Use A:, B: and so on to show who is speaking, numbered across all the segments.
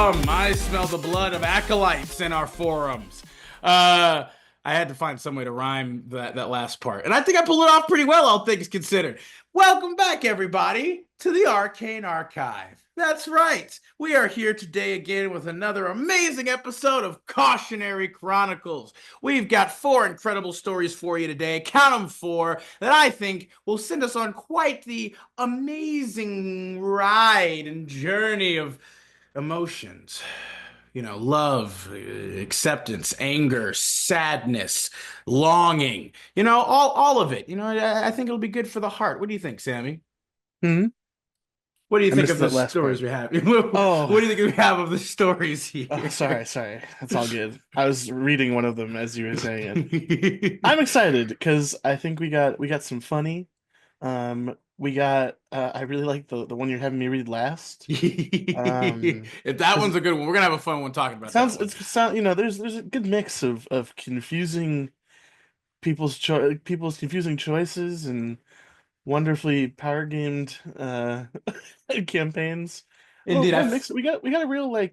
A: I smell the blood of acolytes in our forums. I had to find some way to rhyme that last part. And I think I pulled it off pretty well, all things considered. Welcome back, everybody, to the Arcane Archive. That's right. We are here today again with another amazing episode of Cautionary Chronicles. We've got 4 incredible stories for you today. Count them 4 that I think will send us on quite the amazing ride and journey of emotions. You know, love, acceptance, anger, sadness, longing, all of it. I think it'll be good for the heart. What do you think, Sammy?
B: Hmm.
A: What do you
B: I
A: think
B: missed
A: of the
B: that last
A: stories
B: part.
A: we have? What
B: Oh,
A: do you think we have of the stories here?
B: oh, sorry. That's all good. I was reading one of them as you were saying it. I'm excited because I think we got some funny. We got I really like the one you're having me read last.
A: If that
B: Because
A: one's a good one, we're gonna have a fun one talking about that one.
B: it's sound there's a good mix of confusing people's confusing choices and wonderfully power gamed campaigns.
A: Indeed,
B: Little mix. We got a real
A: I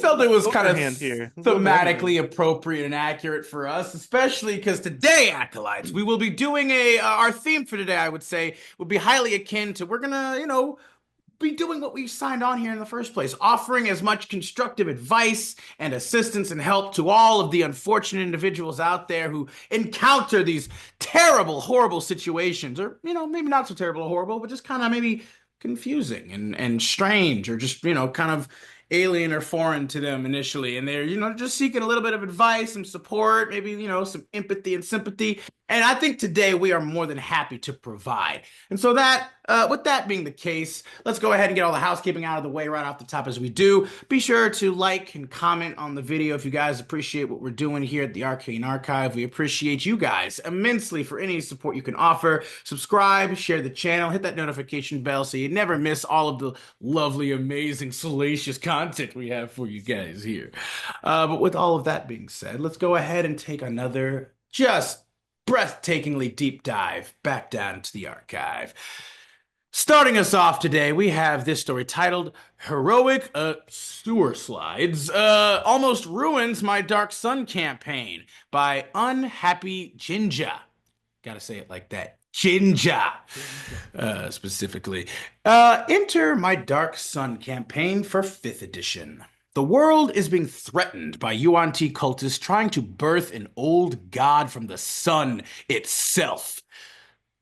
A: felt it was kind
B: poker
A: of
B: hand here. There's a little bit of everything.
A: thematically appropriate and accurate for us, especially because today, acolytes, we will be doing our theme for today. I would say would be highly akin to we're gonna be doing what we signed on here in the first place, offering as much constructive advice and assistance and help to all of the unfortunate individuals out there who encounter these terrible, horrible situations, or maybe not so terrible or horrible, but just kind of maybe confusing and strange, or just kind of alien or foreign to them initially, and they're just seeking a little bit of advice, some support, maybe some empathy and sympathy. And I think today we are more than happy to provide. And so that, with that being the case, let's go ahead and get all the housekeeping out of the way right off the top as we do. Be sure to like and comment on the video if you guys appreciate what we're doing here at the Arcane Archive. We appreciate you guys immensely for any support you can offer. Subscribe, share the channel, hit that notification bell so you never miss all of the lovely, amazing, salacious content we have for you guys here. But with all of that being said, let's go ahead and take another just breathtakingly deep dive back down to the archive. Starting us off today, we have this story titled Heroic Sewer Slides Almost Ruins My Dark Sun Campaign by Unhappy Ginger. Gotta say it like that. Ginger, specifically. Enter my Dark Sun campaign for 5th edition. The world is being threatened by Yuan Ti cultists trying to birth an old god from the sun itself.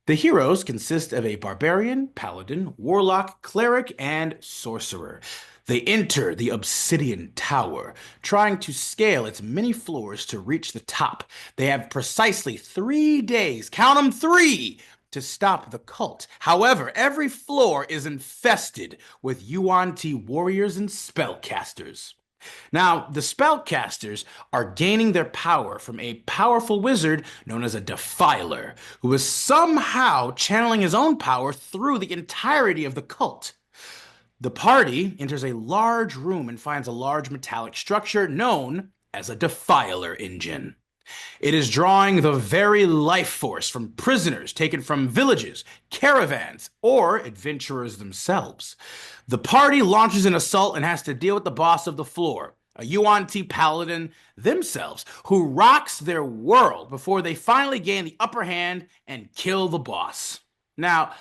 A: The heroes consist of a barbarian, paladin, warlock, cleric, and sorcerer. They enter the Obsidian Tower, trying to scale its many floors to reach the top. They have precisely 3 days, count them 3, to stop the cult. However, every floor is infested with Yuan Ti warriors and spellcasters. Now, the spellcasters are gaining their power from a powerful wizard known as a Defiler, who is somehow channeling his own power through the entirety of the cult. The party enters a large room and finds a large metallic structure known as a Defiler engine. It is drawing the very life force from prisoners taken from villages, caravans, or adventurers themselves. The party launches an assault and has to deal with the boss of the floor, a Yuan Ti paladin themselves, who rocks their world before they finally gain the upper hand and kill the boss. Now,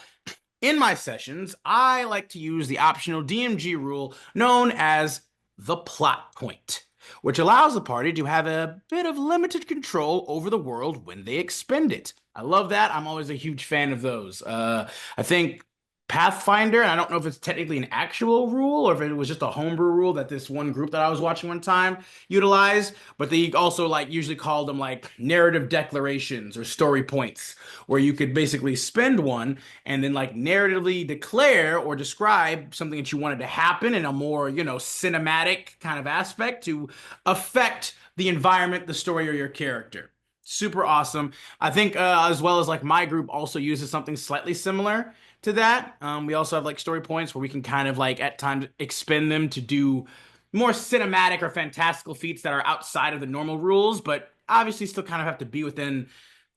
A: in my sessions, I like to use the optional DMG rule known as the plot point, which allows the party to have a bit of limited control over the world when they expend it. I love that. I'm always a huge fan of those. I think Pathfinder, and I don't know if it's technically an actual rule or if it was just a homebrew rule that this one group that I was watching one time utilized, but they also usually called them narrative declarations or story points, where you could basically spend one and then narratively declare or describe something that you wanted to happen in a more, cinematic kind of aspect to affect the environment, the story, or your character. Super awesome. I think as well as my group also uses something slightly similar to that. We also have story points where we can kind of at times expend them to do more cinematic or fantastical feats that are outside of the normal rules, but obviously still kind of have to be within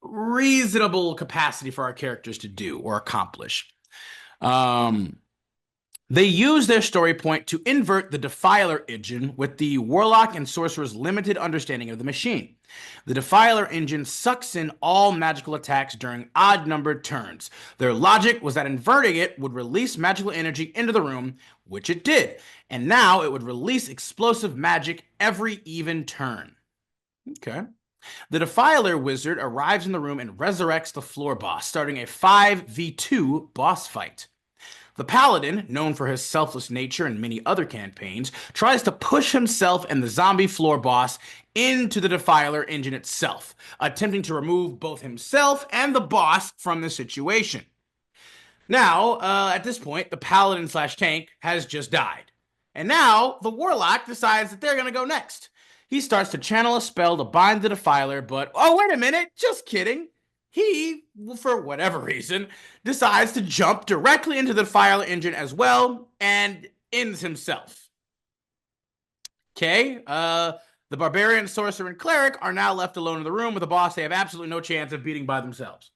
A: reasonable capacity for our characters to do or accomplish. Um, They use their story point to invert the Defiler engine with the Warlock and Sorcerer's limited understanding of the machine. The Defiler engine sucks in all magical attacks during odd numbered turns. Their logic was that inverting it would release magical energy into the room, which it did, and now it would release explosive magic every even turn. Okay. The Defiler wizard arrives in the room and resurrects the floor boss, starting a 5v2 boss fight. The Paladin, known for his selfless nature in many other campaigns, tries to push himself and the zombie floor boss into the Defiler engine itself, attempting to remove both himself and the boss from the situation. Now, at this point, the Paladin slash tank has just died. And now, the Warlock decides that they're going to go next. He starts to channel a spell to bind the Defiler, but oh, wait a minute, just kidding. He, for whatever reason, decides to jump directly into the Defiler engine as well and ends himself. Okay, the Barbarian, Sorcerer, and Cleric are now left alone in the room with a boss they have absolutely no chance of beating by themselves.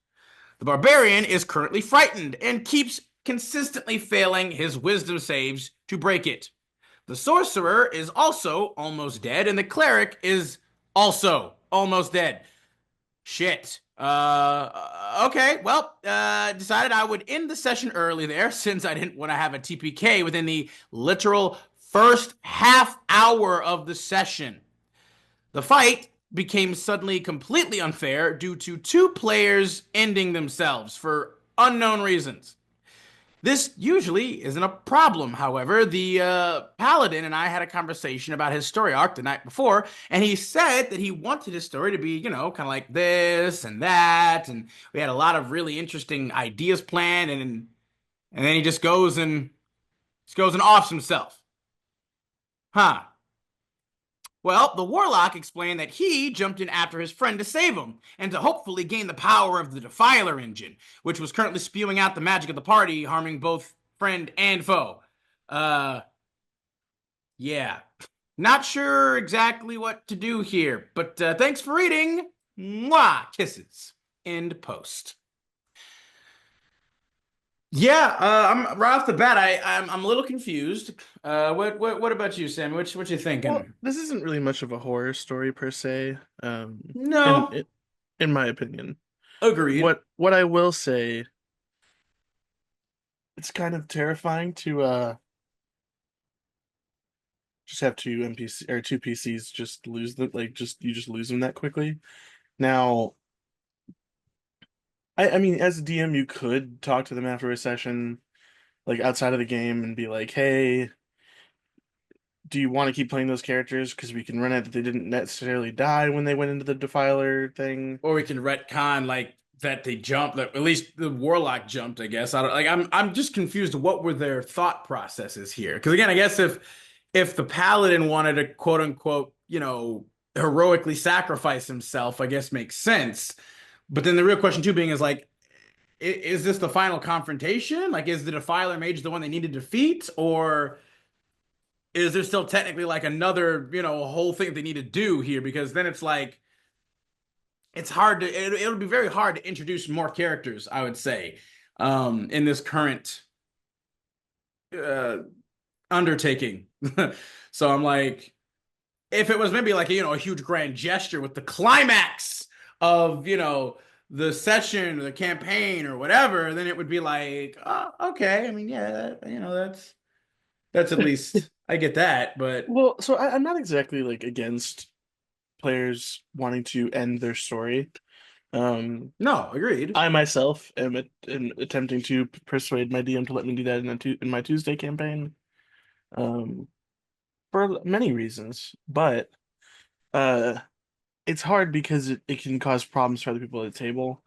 A: The Barbarian is currently frightened and keeps consistently failing his wisdom saves to break it. The Sorcerer is also almost dead, and the Cleric is also almost dead. Shit. Okay, well, decided I would end the session early there since I didn't want to have a TPK within the literal first half hour of the session. The fight became suddenly completely unfair due to two players ending themselves for unknown reasons. This usually isn't a problem, however. The Paladin and I had a conversation about his story arc the night before, and he said that he wanted his story to be, kind of like this and that, and we had a lot of really interesting ideas planned, and then he just goes and offs himself. Huh. Well, the Warlock explained that he jumped in after his friend to save him, and to hopefully gain the power of the Defiler engine, which was currently spewing out the magic of the party, harming both friend and foe. Uh, yeah. Not sure exactly what to do here, but thanks for reading. Mwah! Kisses. End post. Yeah, I'm right off the bat. I'm a little confused. What about you, Sam? What you
B: Well,
A: thinking?
B: this isn't really much of a horror story per se,
A: No,
B: in my opinion.
A: agreed.
B: What I will say, it's kind of terrifying to just have two NPC or two PCs just lose them, like just lose them that quickly. Now, I mean, as a DM, you could talk to them after a session, like outside of the game, and be like, "Hey, do you want to keep playing those characters? Because we can run it that they didn't necessarily die when they went into the Defiler thing."
A: Or we can retcon like that they jumped. That at least the Warlock jumped. I guess I don't like. I'm just confused. What were their thought processes here? Because again, I guess if the Paladin wanted to quote unquote heroically sacrifice himself, I guess makes sense. But then the real question too being is like, is this the final confrontation? Like, is the Defiler Mage the one they need to defeat, or is there still technically like another whole thing that they need to do here? Because then it's like it's hard to it'll be very hard to introduce more characters, I would say, in this current uh undertaking. So I'm like, if it was maybe like a huge grand gesture with the climax of the session or the campaign or whatever, then it would be like, oh, okay, I mean, yeah, that's at least I get that. But
B: Well, so I'm not exactly like against players wanting to end their story. Um,
A: no, agreed.
B: I myself am attempting to persuade my DM to let me do that in my Tuesday campaign, um, for many reasons. But uh, it's hard because it can cause problems for other people at the table,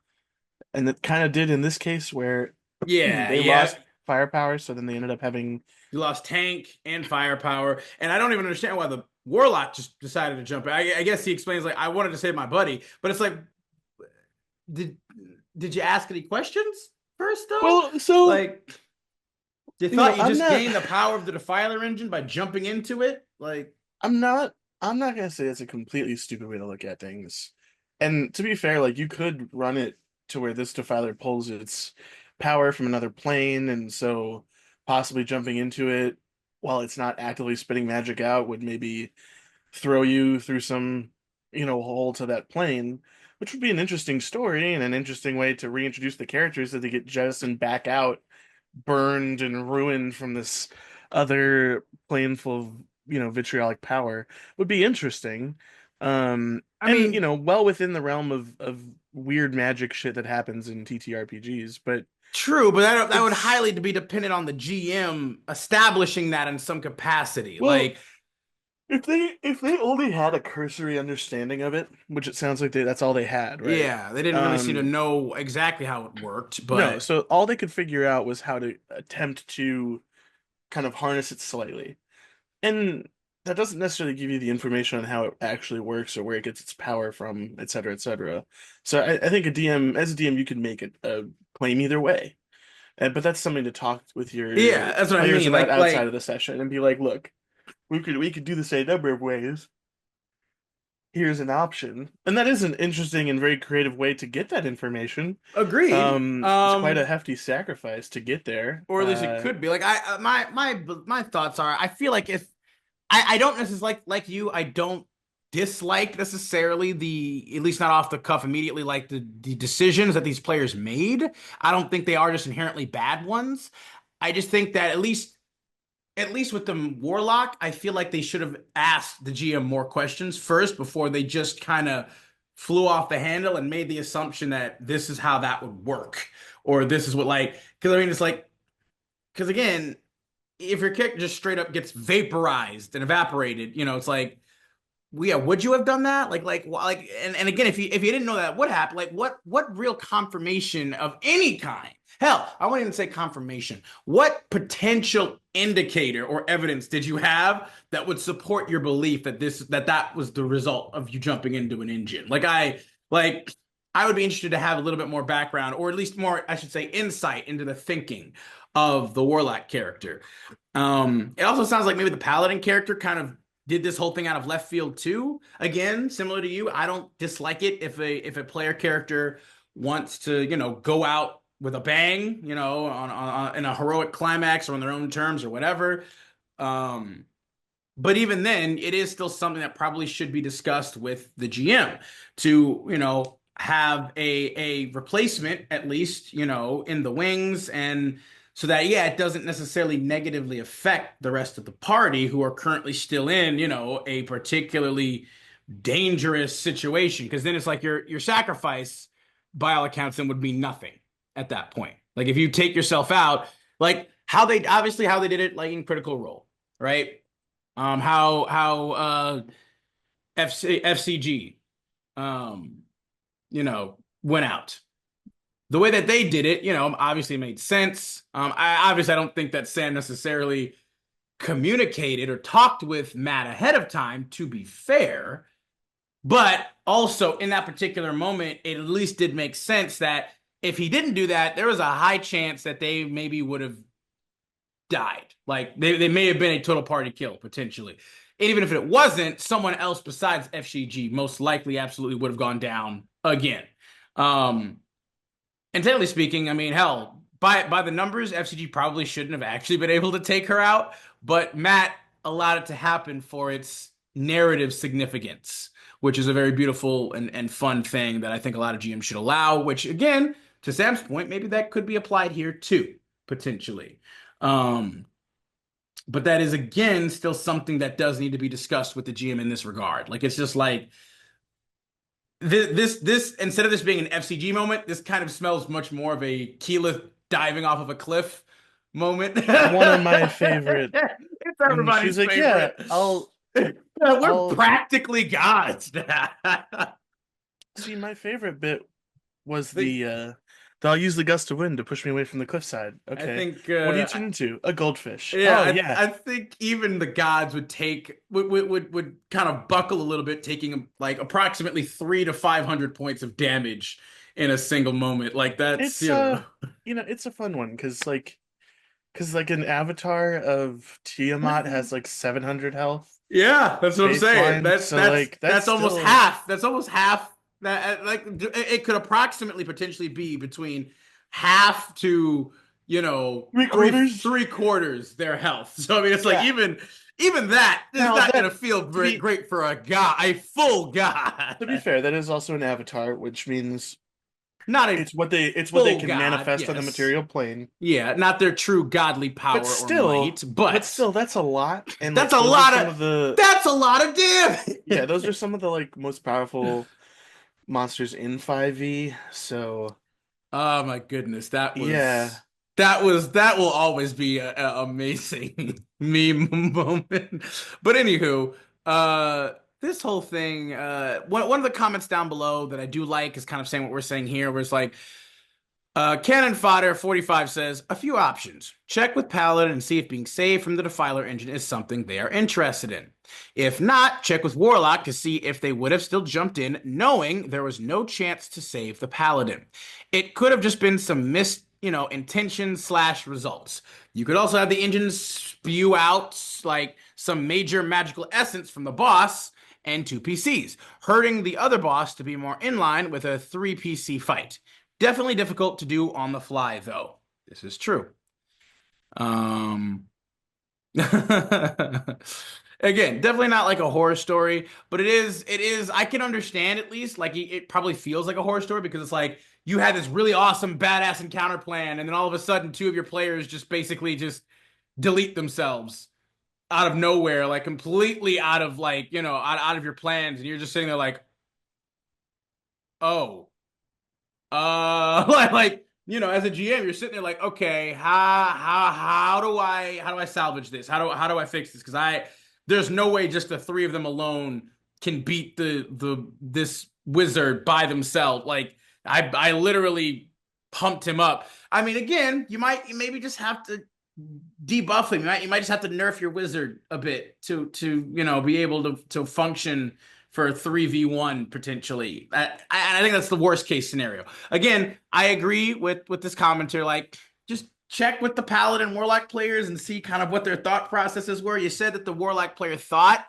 B: and it kind of did in this case where
A: Yeah,
B: they
A: yeah.
B: lost firepower, so then they ended up having.
A: You lost tank and firepower, and I don't even understand why the Warlock just decided to jump in. I guess he explains like I wanted to save my buddy, but it's like, did did you ask any questions first though?
B: Well, so
A: Like, you thought you
B: I'm
A: just
B: not.
A: gained the power of the Defiler engine by jumping into it? Like,
B: I'm not I'm not gonna say it's a completely stupid way to look at things. And to be fair, like you could run it to where this defiler pulls its power from another plane, and so possibly jumping into it while it's not actively spitting magic out would maybe throw you through some, hole to that plane, which would be an interesting story and an interesting way to reintroduce the characters that they get jettisoned back out, burned and ruined from this other plane full of, vitriolic power would be interesting.
A: I
B: And
A: mean,
B: well within the realm of weird magic shit that happens in TTRPGs, but
A: true, but that would
B: it's
A: highly be dependent on the GM establishing that in some capacity.
B: well,
A: Like,
B: if they only had a cursory understanding of it, which it sounds like that's all they had, right?
A: yeah, they didn't really seem to
B: Um,
A: know exactly how it worked,
B: no,
A: but
B: so all they could figure out was how to attempt to kind of harness it slightly. And that doesn't necessarily give you the information on how it actually works or where it gets its power from, et cetera, et cetera. So I think as a DM, you can make a claim either way. But that's something to talk with your
A: yeah, that's what I
B: players
A: mean.
B: about outside of
A: Like
B: the session and be like, look, we could do this a number of ways. Here's an option. And that is an interesting and very creative way to get that information.
A: agreed.
B: It's quite a hefty sacrifice to get there.
A: Or at least it could be. Like my thoughts are, I feel like if I don't necessarily like you, I don't dislike necessarily the, at least not off the cuff immediately, like the decisions that these players made. I don't think they are just inherently bad ones. I just think that at least with the Warlock, I feel like they should have asked the GM more questions first before they just kind of flew off the handle and made the assumption that this is how that would work. Or this is what, like, because I mean, it's like, because again, if your character just straight up gets vaporized and evaporated, it's like, well, yeah, would you have done that? And again, if you didn't know that would happen, like what real confirmation of any kind? Hell, I wouldn't even say confirmation. What potential indicator or evidence did you have that would support your belief that that was the result of you jumping into an engine? I would be interested to have a little bit more background, or at least more, I should say, insight into the thinking of the Warlock character. It also sounds like maybe the Paladin character kind of did this whole thing out of left field too. Again, similar to you, I don't dislike it if a player character wants to, go out with a bang, on in a heroic climax or on their own terms or whatever. But even then, it is still something that probably should be discussed with the GM to, have a replacement at least, in the wings, and so that, yeah, it doesn't necessarily negatively affect the rest of the party who are currently still in, a particularly dangerous situation. Because then it's like your sacrifice, by all accounts, then would mean nothing at that point. Like if you take yourself out, like how they did it, like in Critical Role, right? How FCG, um, went out. The way that they did it, obviously made sense. I don't think that Sam necessarily communicated or talked with Matt ahead of time, to be fair. But also in that particular moment, it at least did make sense that if he didn't do that, there was a high chance that they maybe would have died. Like they may have been a total party kill potentially. And even if it wasn't, someone else besides FCG most likely absolutely would have gone down again. Um, and technically speaking, I mean, hell, by the numbers, FCG probably shouldn't have actually been able to take her out, but Matt allowed it to happen for its narrative significance, which is a very beautiful and fun thing that I think a lot of GMs should allow, which again, to Sam's point, maybe that could be applied here too, potentially. Um, but that is again still something that does need to be discussed with the GM in this regard. Like it's just like this instead of this being an FCG moment, this kind of smells much more of a Keyleth diving off of a cliff moment.
B: one of my favorite
A: It's
B: when she's
A: everybody's
B: like, "Yeah,
A: favorite. We're
B: I'll
A: practically gods.
B: see." My favorite bit was
A: think
B: the I'll use the gust of wind to push me away from the cliffside.
A: I
B: Okay,
A: think
B: what do you turn into? A goldfish.
A: yeah,
B: Oh yeah,
A: I think even the gods would kind of buckle a little bit, taking like approximately 300 to 500 points of damage in a single moment. Like that's
B: it's it's a fun one because an avatar of Tiamat has like 700 health
A: yeah, that's what I'm saying.
B: baseline.
A: That's
B: So
A: that's
B: like that's
A: that's almost
B: still
A: half. That's almost half. That like it could approximately potentially be between half to
B: Three
A: three
B: quarters.
A: three quarters their health. So I mean, it's like
B: Yeah.
A: even that is
B: Now
A: not
B: that
A: gonna feel
B: to
A: great
B: be
A: great for a full god.
B: to be fair, that is also an avatar, which means
A: Not a
B: it's what they
A: full
B: can
A: god,
B: manifest on the
A: yes.
B: material plane.
A: Yeah, not their true godly
B: But
A: power or
B: still,
A: might,
B: but
A: but
B: still, that's a lot. And
A: that's
B: like
A: a
B: those are
A: lot
B: some
A: of
B: of the
A: that's a lot of
B: yeah, those are
A: damage.
B: some of the like most powerful monsters in 5e. So
A: Oh my goodness,
B: yeah.
A: that will always be a amazing meme moment. But anywho, this whole thing, one of the comments down below that I do like is kind of saying what we're saying here, where it's like Cannon Fodder 45 says, a few options. Check with Paladin and see if being saved from the Defiler engine is something they are interested in. If not, check with Warlock to see if they would have still jumped in, knowing there was no chance to save the Paladin. It could have just been some missed, intention slash results. You could also have the engine spew out like some major magical essence from the boss and two PCs, hurting the other boss to be more in line with a three PC fight. Definitely difficult to do on the fly, though. This is true. Um, Again, definitely not like a horror story, but it is, I can understand at least, like it probably feels like a horror story because it's like you had this really awesome badass encounter plan, and then all of a sudden two of your players just basically just delete themselves out of nowhere, like completely out of like, out of your plans, and you're just sitting there like, oh. As a GM, you're sitting there like, okay, how do I salvage this? How do I fix this? Because there's no way just the three of them alone can beat the this wizard by themselves. Like I literally pumped him up. I mean, again, you maybe just have to debuff him. You might just have to nerf your wizard a bit to be able to function for a 3v1 potentially. I think that's the worst case scenario. Again, I agree with this commenter. Like, just check with the Paladin Warlock players and see kind of what their thought processes were. You said that the Warlock player thought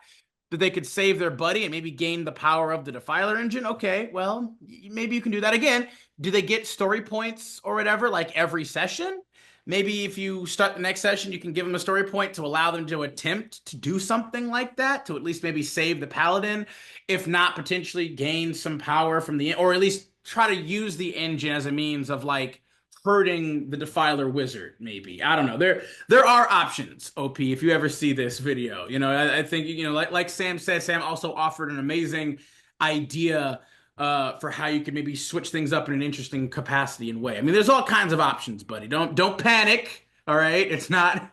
A: that they could save their buddy and maybe gain the power of the Defiler engine. Okay, well, maybe you can do that again. Do they get story points or whatever like every session? Maybe if you start the next session, you can give them a story point to allow them to attempt to do something like that, to at least maybe save the paladin, if not potentially gain some power from or at least try to use the engine as a means of like hurting the defiler wizard. Maybe, I don't know. There are options. OP, if you ever see this video, I think like Sam said, Sam also offered an amazing idea for how you could maybe switch things up in an interesting capacity and way. I mean, there's all kinds of options, buddy. Don't panic. All right, it's not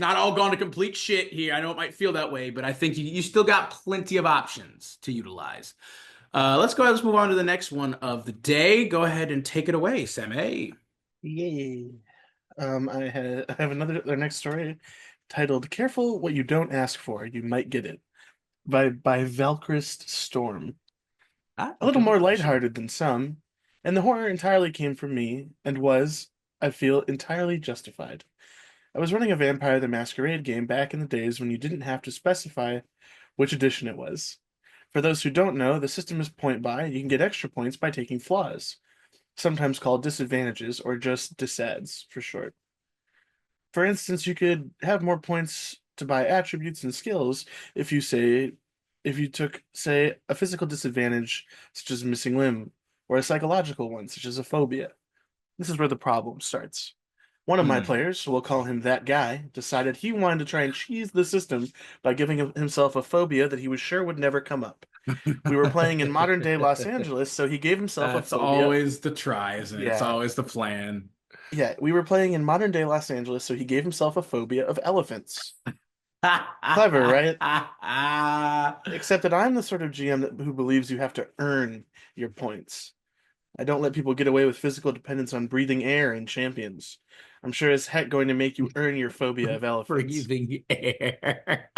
A: all gone to complete shit here. I know it might feel that way, but I think you still got plenty of options to utilize. Let's go ahead. Let's move on to the next one of the day. Go ahead and take it away, Sam. Hey.
B: Yay. I have our next story titled "Careful What You Don't Ask For, You Might Get It" by Valkrist Storm. A little
A: Okay,
B: more
A: interesting.
B: lighthearted than some, and the horror entirely came from me and was, I feel, entirely justified. I was running a Vampire the Masquerade game back in the days when you didn't have to specify which edition it was. For those who don't know, the system is point buy. You can get extra points by taking flaws, sometimes called disadvantages or just disads for short. For instance, you could have more points to buy attributes and skills if you took, say, a physical disadvantage such as a missing limb, or a psychological one such as a phobia. This is where the problem starts. One of my
A: Hmm.
B: players, we'll call him that guy, decided he wanted to try and cheese the system by giving himself a phobia that he was sure would never come up. We were playing in modern day Los Angeles, so he gave himself a
A: That's
B: phobia.
A: always the try, isn't it? It's
B: Yeah,
A: always the plan.
B: yeah, we were playing in modern day Los Angeles, so he gave himself a phobia of elephants. Clever, right? Except that I'm the sort of GM who believes you have to earn your points. I don't let people get away with physical dependence on breathing air in champions. I'm sure as heck going to make you earn your phobia of elephants.
A: Breathing air.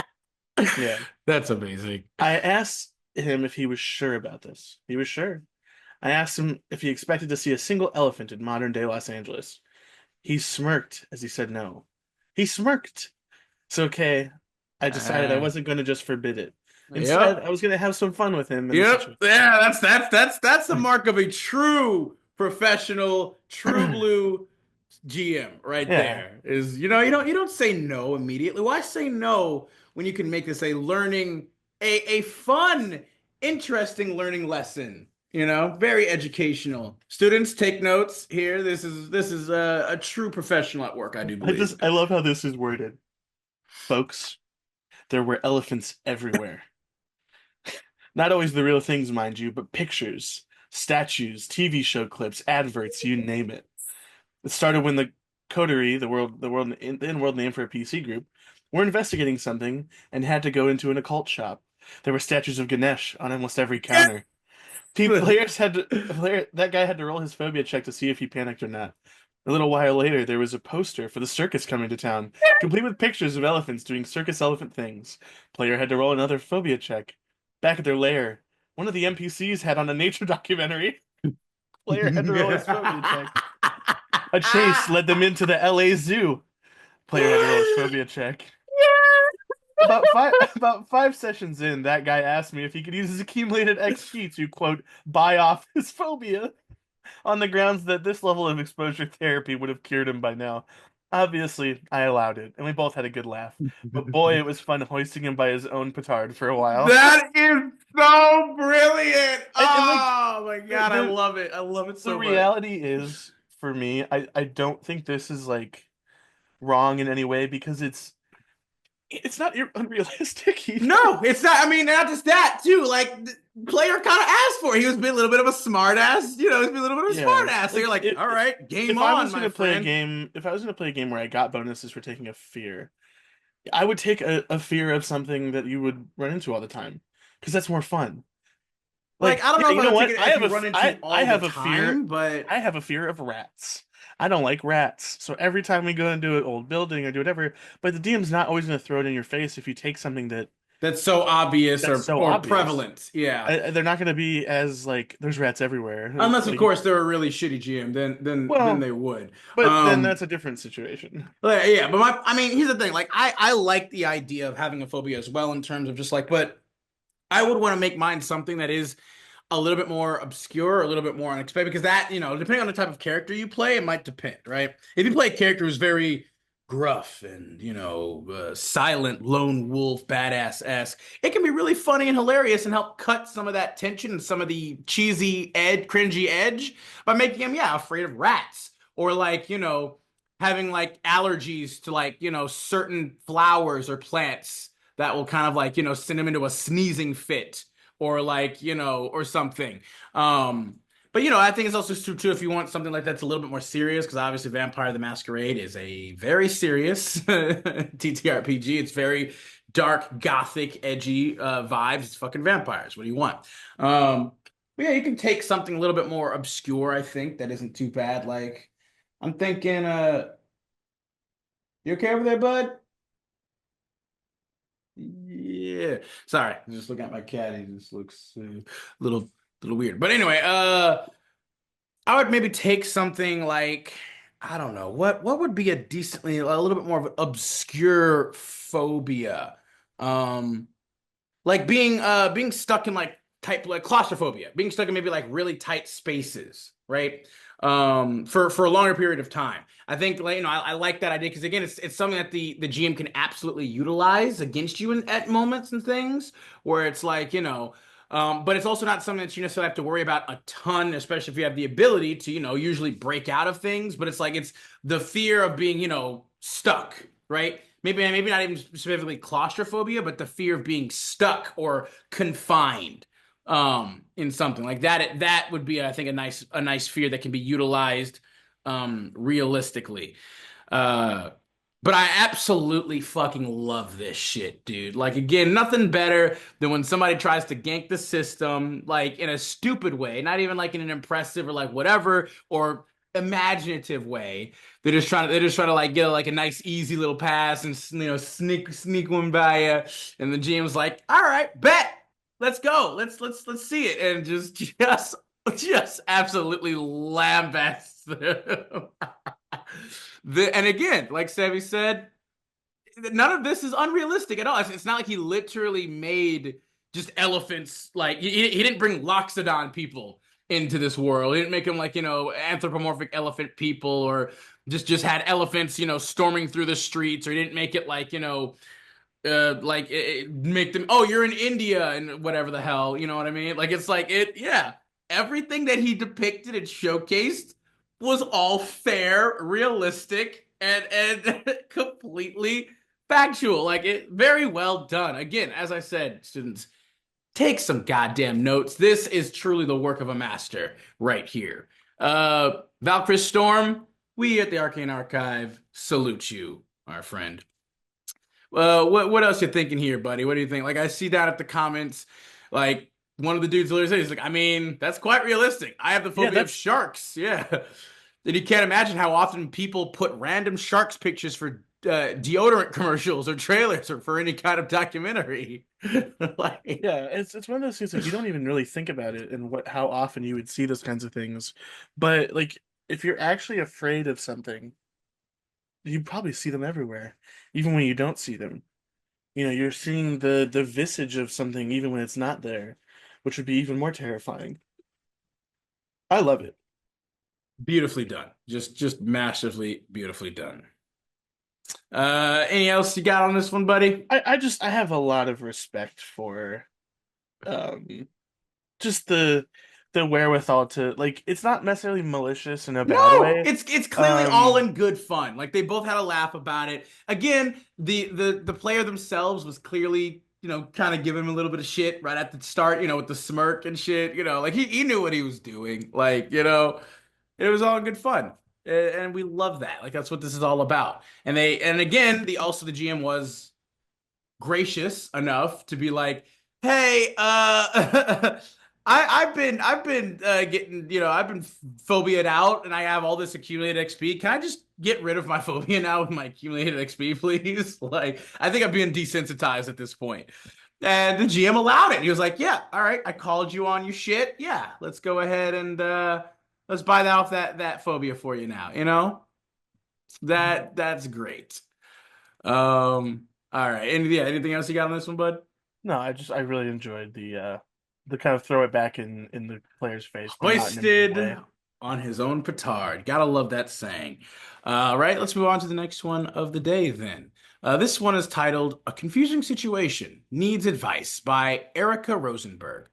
B: Yeah.
A: That's amazing.
B: I asked him if he was sure about this. He was sure. I asked him if he expected to see a single elephant in modern day Los Angeles. He smirked as he said no. He smirked. So, okay, I decided I
A: Uh,
B: wasn't going to just forbid it. Instead,
A: yep.
B: I was going to have some fun with him in the
A: Yep.
B: situation.
A: Yeah, that's the mark of a true professional, true blue GM right
B: Yeah.
A: there. Is you don't say no immediately. Why say no when you can make this a fun, interesting learning lesson? Very educational. Students, take notes here. This is a true professional at work, I do believe.
B: I love how this is worded. Folks, there were elephants everywhere. Not always the real things, mind you, but pictures, statues, TV show clips, adverts, you name it. It started when the Coterie, the in-world name for a PC group, were investigating something and had to go into an occult shop. There were statues of Ganesh on almost every counter. That guy had to roll his phobia check to see if he panicked or not. A little while later, there was a poster for the circus coming to town, complete with pictures of elephants doing circus elephant things. Player had to roll another phobia check. Back at their lair, one of the NPCs had on a nature documentary. Player had to roll his phobia check. A chase led them into the LA Zoo. Player had to roll his phobia check. About five sessions in, that guy asked me if he could use his accumulated XP to quote buy off his phobia on the grounds that this level of exposure therapy would have cured him by now. Obviously, I allowed it, and we both had a good laugh. But boy, it was fun hoisting him by his own petard for a while.
A: That is so brilliant.
B: And like
A: Oh my God, I
B: the
A: love it. I love it
B: the
A: so much.
B: reality is, for me, I don't think this is like wrong in any way because it's not unrealistic either.
A: No, it's not. I mean, not just that too. Like the player kind of asked for it. He was being a little bit of a smart ass. He's being a little bit of a smart
B: Yeah,
A: ass. So you're
B: like
A: like, all right, game
B: if I
A: on,
B: was
A: my
B: gonna play a
A: friend.
B: game, if I was gonna play a game where I got bonuses for taking a fear, I would take a fear of something that you would run into all the time, because that's more fun.
A: Like,
B: Like,
A: I don't
B: yeah,
A: know if
B: you
A: I
B: know
A: would take
B: what?
A: it if you run into
B: I
A: all the
B: have a fear.
A: time, but
B: I have a fear of rats. I don't like rats. So every time we go into an old building or do whatever, but the DM's not always gonna throw it in your face if you take something
A: that's so obvious
B: that's
A: or
B: so
A: or
B: obvious.
A: prevalent. Yeah.
B: They're not gonna be as like there's rats everywhere.
A: Unless, of
B: Like,
A: course, they're a really shitty GM, then
B: well,
A: they would.
B: but then that's a different situation.
A: Yeah, but I mean, here's the thing. Like, I like the idea of having a phobia as well in terms of just like, but I would want to make mine something that is a little bit more obscure, a little bit more unexpected, because that, depending on the type of character you play, it might depend, right? If you play a character who's very gruff and, silent, lone wolf, badass-esque, it can be really funny and hilarious and help cut some of that tension and some of the cheesy cringy edge by making him, yeah, afraid of rats. Or like, having like allergies to like, certain flowers or plants that will kind of like, send him into a sneezing fit or like, or something. But I think it's also true too if you want something like that's a little bit more serious, because obviously Vampire the Masquerade is a very serious TTRPG. It's very dark, gothic, edgy vibes. It's fucking vampires. What do you want? But yeah, you can take something a little bit more obscure, I think, that isn't too bad. Like, I'm thinking, you okay over there, bud? Yeah. Sorry, I'm just looking at my cat. He just looks a little weird. But anyway, I would maybe take something like, I don't know, what would be a little bit more of an obscure phobia. Um like being stuck in like type like claustrophobia, being stuck in maybe like really tight spaces, right? For a longer period of time. I think like I like that idea because again it's something that the GM can absolutely utilize against you at moments and things where it's like, but it's also not something that you necessarily have to worry about a ton, especially if you have the ability to, usually break out of things. But it's like it's the fear of being, stuck, right? Maybe not even specifically claustrophobia, but the fear of being stuck or confined in something like that. That would be, I think, a nice fear that can be utilized realistically. Uh, but I absolutely fucking love this shit, dude. Like, again, nothing better than when somebody tries to gank the system, like in a stupid way, not even like in an impressive or like whatever or imaginative way. They're just trying to like get like a nice easy little pass and sneak one by you, and the GM's like, all right, bet, let's go, let's see it, and just absolutely lambasts them. And again, like Sevi said, none of this is unrealistic at all. It's not like he literally made just elephants. Like he didn't bring Loxodon people into this world. He didn't make them like, anthropomorphic elephant people or just had elephants, storming through the streets, or he didn't make it like, make them, oh, you're in India and whatever the hell, you know what I mean? Like it's like it, yeah. Everything that he depicted and showcased was all fair, realistic, and completely factual. Like it, very well done. Again, as I said, students, take some goddamn notes. This is truly the work of a master right here. Valkyrie Storm, we at the Arcane Archive salute you, our friend. What else you thinking here, buddy? What do you think? Like I see down at the comments, like one of the dudes literally says, he's like, I mean, that's quite realistic. I have the
B: Yeah,
A: phobia of
B: that's
A: sharks. Yeah. And you can't imagine how often people put random sharks pictures for deodorant commercials or trailers or for any kind of documentary. Like,
B: yeah, it's one of those things like you don't even really think about it and what how often you would see those kinds of things. But like if you're actually afraid of something, you probably see them everywhere, even when you don't see them. You're seeing the visage of something even when it's not there, which would be even more terrifying. I love it.
A: beautifully done. Just massively beautifully done. Any else you got on this one, buddy?
B: I have a lot of respect for um just the wherewithal to like it's not necessarily malicious in a bad
A: No,
B: way.
A: it's clearly all
B: Um
A: in good fun. Like they both had a laugh about it. Again, the player themselves was clearly, kind of giving him a little bit of shit right at the start, with the smirk and shit, like he knew what he was doing. Like, it was all in good fun. And we love that. Like that's what this is all about. And again, the GM was gracious enough to be like, "Hey, I've been getting, I've been phobiaed out, and I have all this accumulated XP. Can I just get rid of my phobia now with my accumulated XP, please? Like, I think I'm being desensitized at this point." And the GM allowed it. He was like, "Yeah, all right, I called you on your shit. Yeah, let's go ahead and let's buy that off that phobia for you now. That's great." All right. And yeah, anything else you got on this one, bud?
B: no, I really enjoyed the kind of throw it back in the player's face, but not in a mean
A: Hoisted
B: way.
A: on his own petard. Gotta love that saying. All right, let's move on to the next one of the day then. This one is titled A Confusing Situation Needs Advice by Erica Rosenberg.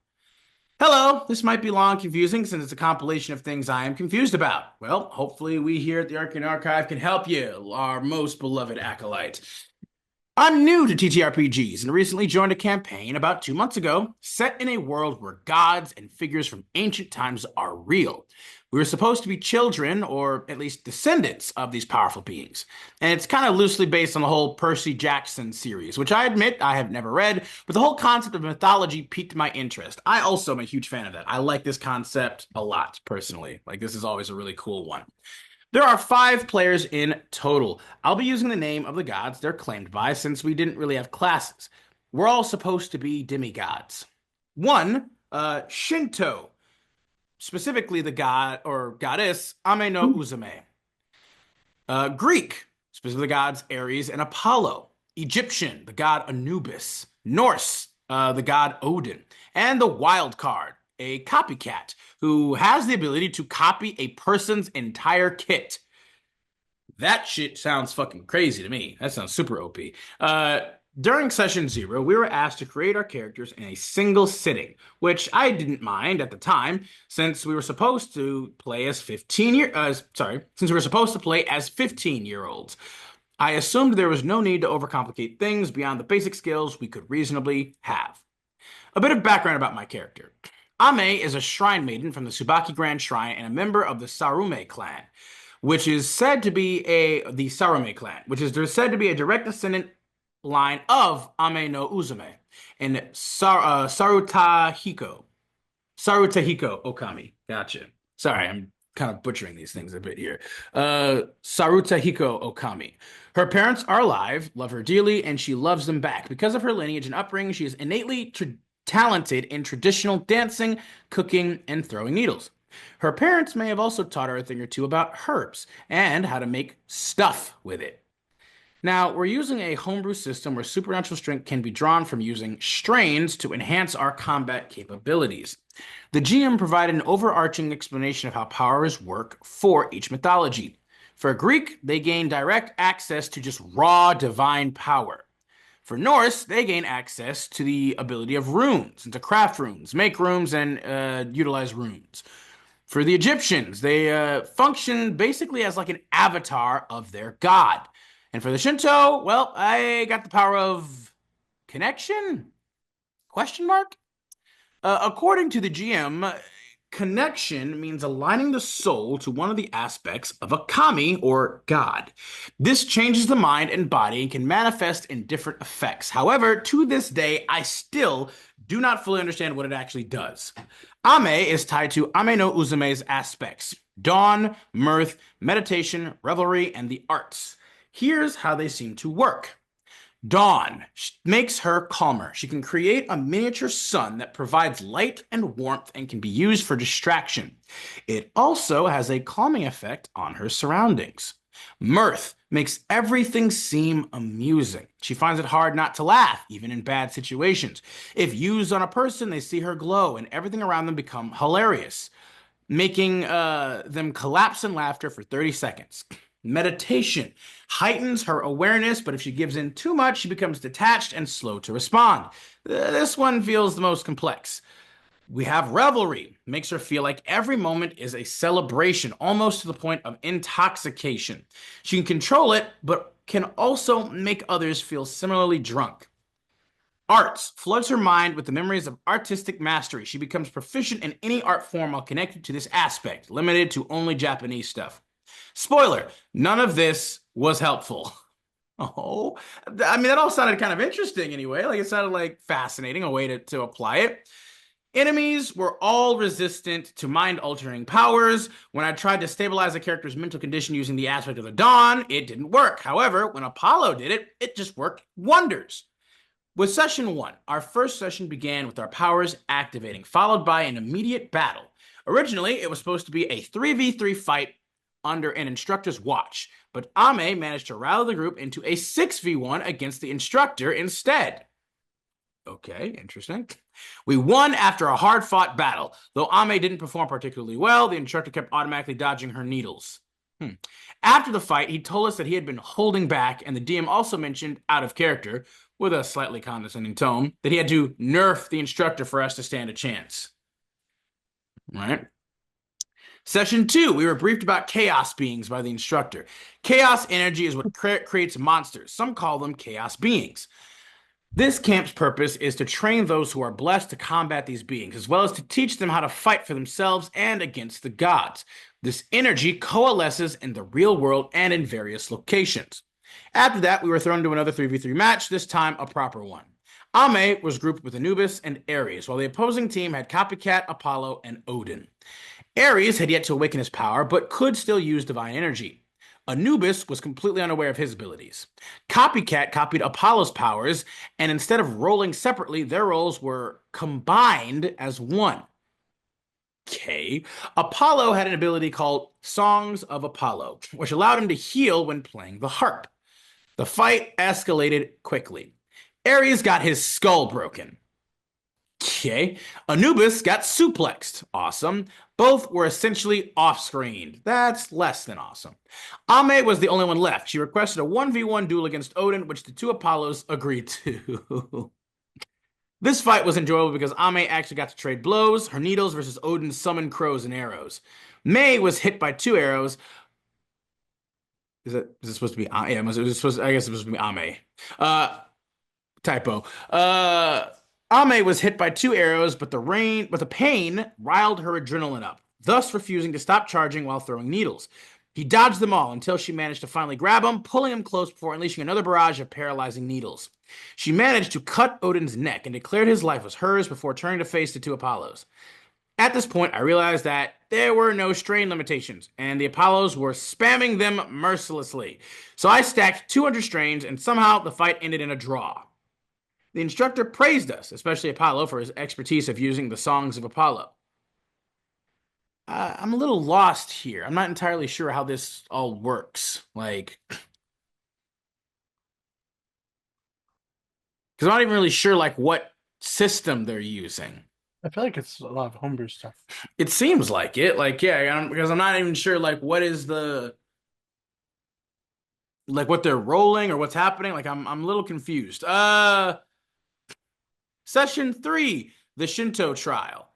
A: Hello, this might be long and confusing since it's a compilation of things I am confused about. Well, hopefully we here at the Arcane Archive can help you, our most beloved acolyte. I'm new to TTRPGs and recently joined a campaign about 2 months ago, set in a world where gods and figures from ancient times are real. We were supposed to be children, or at least descendants, of these powerful beings. And it's kind of loosely based on the whole Percy Jackson series, which I admit I have never read, but the whole concept of mythology piqued my interest. I also am a huge fan of that. I like this concept a lot, personally. Like, this is always a really cool one. There are 5 players in total. I'll be using the name of the gods they're claimed by since we didn't really have classes. We're all supposed to be demigods. One, Shinto, specifically the god or goddess Ame no Uzume. Greek, specifically the gods Ares and Apollo. Egyptian, the god Anubis. Norse, the god Odin. And the wild card, a copycat who has the ability to copy a person's entire kit. That shit sounds fucking crazy to me. That sounds super OP. During session 0, we were asked to create our characters in a single sitting, which I didn't mind at the time, since we were supposed to play as 15-year-olds. I assumed there was no need to overcomplicate things beyond the basic skills we could reasonably have. A bit of background about my character. Ame is a shrine maiden from the Tsubaki Grand Shrine and a member of the Sarume clan, which is said to be the Sarume clan, which is said to be a direct descendant line of Ame no Uzume and Sarutahiko Okami. Gotcha. Sorry, I'm kind of butchering these things a bit here. Sarutahiko Okami. Her parents are alive, love her dearly, and she loves them back. Because of her lineage and upbringing, she is innately talented in traditional dancing, cooking, and throwing needles. Her parents may have also taught her a thing or two about herbs and how to make stuff with it. Now, we're using a homebrew system where supernatural strength can be drawn from using strains to enhance our combat capabilities. The GM provided an overarching explanation of how powers work for each mythology. For Greek, they gain direct access to just raw divine power. For Norse, they gain access to the ability of runes and to craft runes, make runes, and utilize runes. For the Egyptians, they function basically as like an avatar of their god. And for the Shinto, well, I got the power of connection? Question mark? According to the GM, connection means aligning the soul to one of the aspects of a kami or god. This changes the mind and body and can manifest in different effects. However, to this day, I still do not fully understand what it actually does. Ame is tied to Ame no Uzume's aspects: dawn, mirth, meditation, revelry, and the arts. Here's how they seem to work. Dawn makes her calmer. She can create a miniature sun that provides light and warmth and can be used for distraction. It also has a calming effect on her surroundings. Mirth makes everything seem amusing. She finds it hard not to laugh, even in bad situations. If used on a person, they see her glow and everything around them become hilarious, making them collapse in laughter for 30 seconds. Meditation heightens her awareness, but if she gives in too much, she becomes detached and slow to respond. This one feels the most complex. We have revelry, makes her feel like every moment is a celebration, almost to the point of intoxication. She can control it, but can also make others feel similarly drunk. Arts floods her mind with the memories of artistic mastery. She becomes proficient in any art form while connected to this aspect, limited to only Japanese stuff. Spoiler, none of this was helpful. Oh, I mean, that all sounded kind of interesting anyway. Like, it sounded like fascinating, a way to apply it. Enemies were all resistant to mind-altering powers. When I tried to stabilize a character's mental condition using the aspect of the dawn, it didn't work. However, when Apollo did it, it just worked wonders. With session 1, our first session began with our powers activating, followed by an immediate battle. Originally, it was supposed to be a 3v3 fight under an instructor's watch, but Ame managed to rally the group into a 6v1 against the instructor instead. Okay, interesting. We won after a hard-fought battle. Though Ame didn't perform particularly well, the instructor kept automatically dodging her needles. After the fight, he told us that he had been holding back, and the DM also mentioned, out of character, with a slightly condescending tone, that he had to nerf the instructor for us to stand a chance. All right. Session 2, we were briefed about chaos beings by the instructor. Chaos energy is what creates monsters. Some call them chaos beings. This camp's purpose is to train those who are blessed to combat these beings, as well as to teach them how to fight for themselves and against the gods. This energy coalesces in the real world and in various locations. After that, we were thrown into another 3v3 match, this time a proper one. Ame was grouped with Anubis and Ares, while the opposing team had Copycat, Apollo, and Odin. Ares had yet to awaken his power, but could still use divine energy. Anubis was completely unaware of his abilities. Copycat copied Apollo's powers, and instead of rolling separately, their roles were combined as one. Okay. Apollo had an ability called Songs of Apollo, which allowed him to heal when playing the harp. The fight escalated quickly. Ares got his skull broken. Okay. Anubis got suplexed. Awesome. Both were essentially off-screen. That's less than awesome. Ame was the only one left. She requested a 1v1 duel against Odin, which the two Apollos agreed to. This fight was enjoyable because Ame actually got to trade blows, her needles versus Odin's summoned crows and arrows. May was hit by 2 arrows. Is it supposed to be? Yeah, I guess it was supposed to be Ame. Typo. Ame was hit by 2 arrows, but the pain riled her adrenaline up, thus refusing to stop charging while throwing needles. He dodged them all until she managed to finally grab him, pulling him close before unleashing another barrage of paralyzing needles. She managed to cut Odin's neck and declared his life was hers before turning to face the 2 Apollos. At this point, I realized that there were no strain limitations, and the Apollos were spamming them mercilessly. So I stacked 200 strains, and somehow the fight ended in a draw. The instructor praised us, especially Apollo, for his expertise of using the songs of Apollo. I'm a little lost here. I'm not entirely sure how this all works. Like, Because I'm not even really sure like what system they're using.
B: I feel like it's a lot of homebrew stuff.
A: It seems like it. Like, yeah, because I'm not even sure like what is the like what they're rolling or what's happening. Like I'm a little confused. Session 3, the Shinto trial.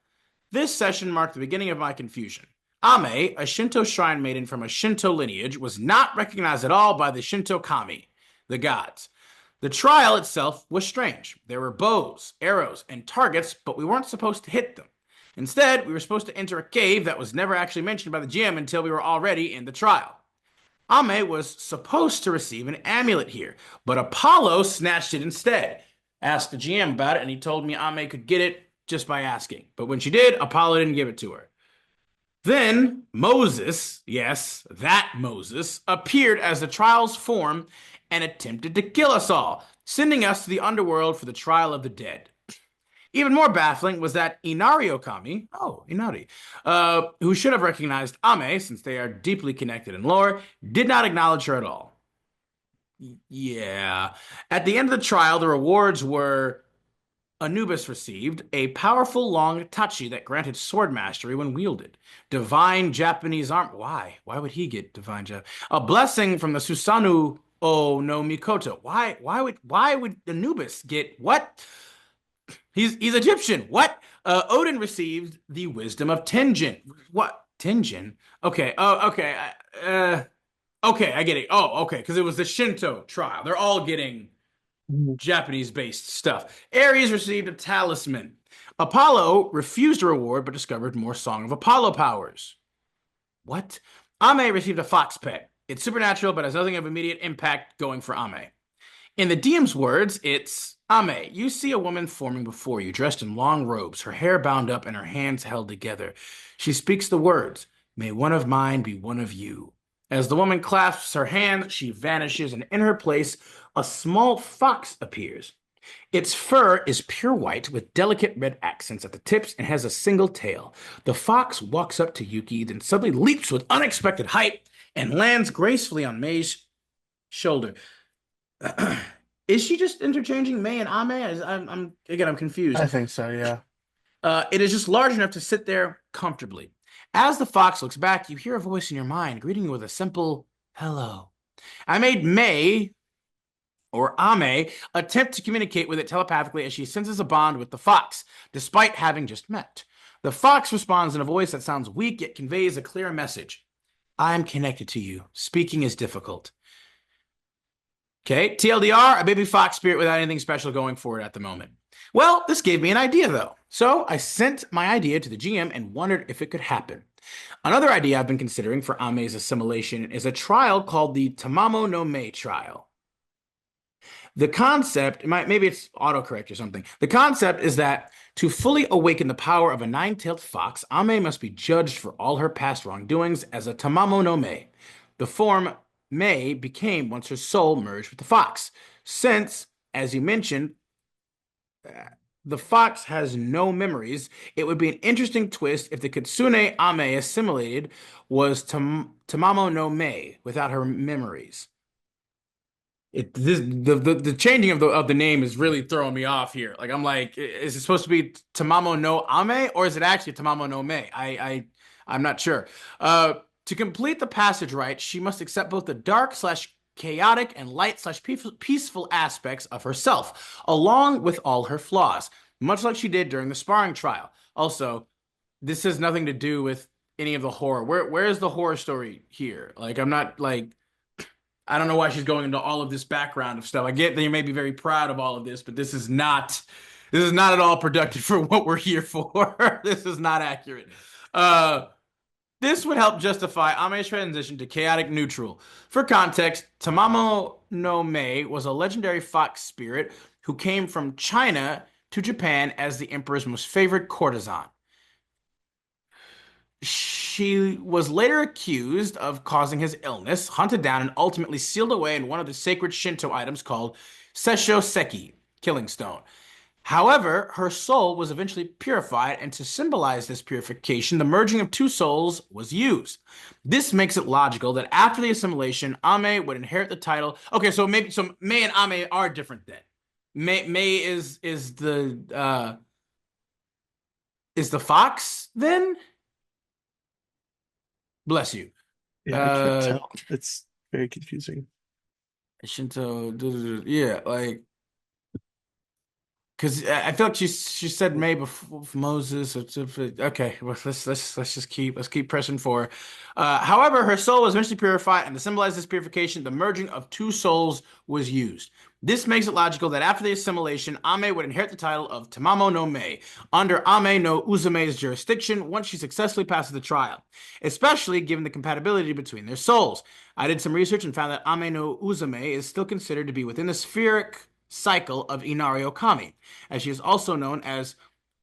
A: This session marked the beginning of my confusion. Ame, a Shinto shrine maiden from a Shinto lineage, was not recognized at all by the Shinto kami, the gods. The trial itself was strange. There were bows, arrows, and targets, but we weren't supposed to hit them. Instead, we were supposed to enter a cave that was never actually mentioned by the GM until we were already in the trial. Ame was supposed to receive an amulet here, but Apollo snatched it instead. Asked the GM about it, and he told me Ame could get it just by asking. But when she did, Apollo didn't give it to her. Then Moses, yes, that Moses, appeared as the trial's form and attempted to kill us all, sending us to the underworld for the trial of the dead. Even more baffling was that Inari Okami, oh, Inari, who should have recognized Ame since they are deeply connected in lore, did not acknowledge her at all. Yeah. At the end of the trial, the rewards were Anubis received a powerful long tachi that granted sword mastery when wielded. Divine Japanese arm. Why? Why would he get divine Jap? A blessing from the Susanoo O no Mikoto. Why would Anubis get what? He's Egyptian. What? Odin received the wisdom of Tenjin. What? Tenjin? Okay. Oh, okay. Okay, I get it. Oh, okay, because it was the Shinto trial. They're all getting
B: Mhm.
A: Japanese-based stuff. Ares received a talisman. Apollo refused a reward but discovered more Song of Apollo powers. What? Ame received a fox pet. It's supernatural but has nothing of immediate impact going for Ame. In the DM's words, it's Ame. You see a woman forming before you, dressed in long robes, her hair bound up and her hands held together. She speaks the words, "May one of mine be one of you." As the woman clasps her hands, she vanishes, and in her place, a small fox appears. Its fur is pure white with delicate red accents at the tips and has a single tail. The fox walks up to Yuki, then suddenly leaps with unexpected height and lands gracefully on Mei's shoulder. Is she just interchanging Mei and Ame? I'm
B: I
A: confused.
B: think so, yeah.
A: It is just large enough to sit there comfortably. As the fox looks back, you hear a voice in your mind greeting you with a simple hello. I made Mei or Ame attempt to communicate with it telepathically as she senses a bond with the fox, despite having just met. The fox responds in a voice that sounds weak yet conveys a clear message. I'm connected to you. Speaking is difficult. Okay, TLDR, a baby fox spirit without anything special going for it at the moment. Well, this gave me an idea though. So I sent my idea to the GM and wondered if it could happen. Another idea I've been considering for Ame's assimilation is a trial called the Tamamo no Mei trial. The concept, maybe it's autocorrect or something. The concept is that to fully awaken the power of a nine-tailed fox, Ame must be judged for all her past wrongdoings as a Tamamo no Mei. The form Mei became once her soul merged with the fox. Since, as you mentioned, the fox has no memories, it would be an interesting twist if the Kitsune Ame assimilated was Tamamo no Mei without her memories. The changing of the name is really throwing me off here. Like I'm like, is it supposed to be Tamamo no Ame or is it actually Tamamo no Mei? I'm not sure. To complete the passage right, she must accept both the dark slash chaotic and light slash peaceful aspects of herself, along with all her flaws, much like she did during the sparring trial. Also, this has nothing to do with any of the horror. Where is the horror story here? Like I'm not like I don't know why she's going into all of this background of stuff. I get that you may be very proud of all of this, but this is not at all productive for what we're here for. This is not accurate. Uh this would help justify Ame's transition to chaotic neutral. For context, Tamamo no Mei was a legendary fox spirit who came from China to Japan as the emperor's most favored courtesan. She was later accused of causing his illness, hunted down, and ultimately sealed away in one of the sacred Shinto items called Seisho Seki, Killing Stone. However, her soul was eventually purified, and to symbolize this purification, the merging of two souls was used. This makes it logical that after the assimilation, Ame would inherit the title. Okay, so maybe Mei and Ame are different then. May is the fox then? Bless you.
B: Yeah, I can't
A: Uh,
B: tell. It's very confusing.
A: Shinto. Yeah, like. Because I feel like she said May before Moses. Okay, well, let's just keep pressing for. However, her soul was eventually purified, and to symbolize this purification, the merging of two souls was used. This makes it logical that after the assimilation, Ame would inherit the title of Tamamo no Mei under Ame no Uzume's jurisdiction once she successfully passes the trial, especially given the compatibility between their souls. I did some research and found that Ame no Uzume is still considered to be within the spheric cycle of Inari Okami, as she is also known as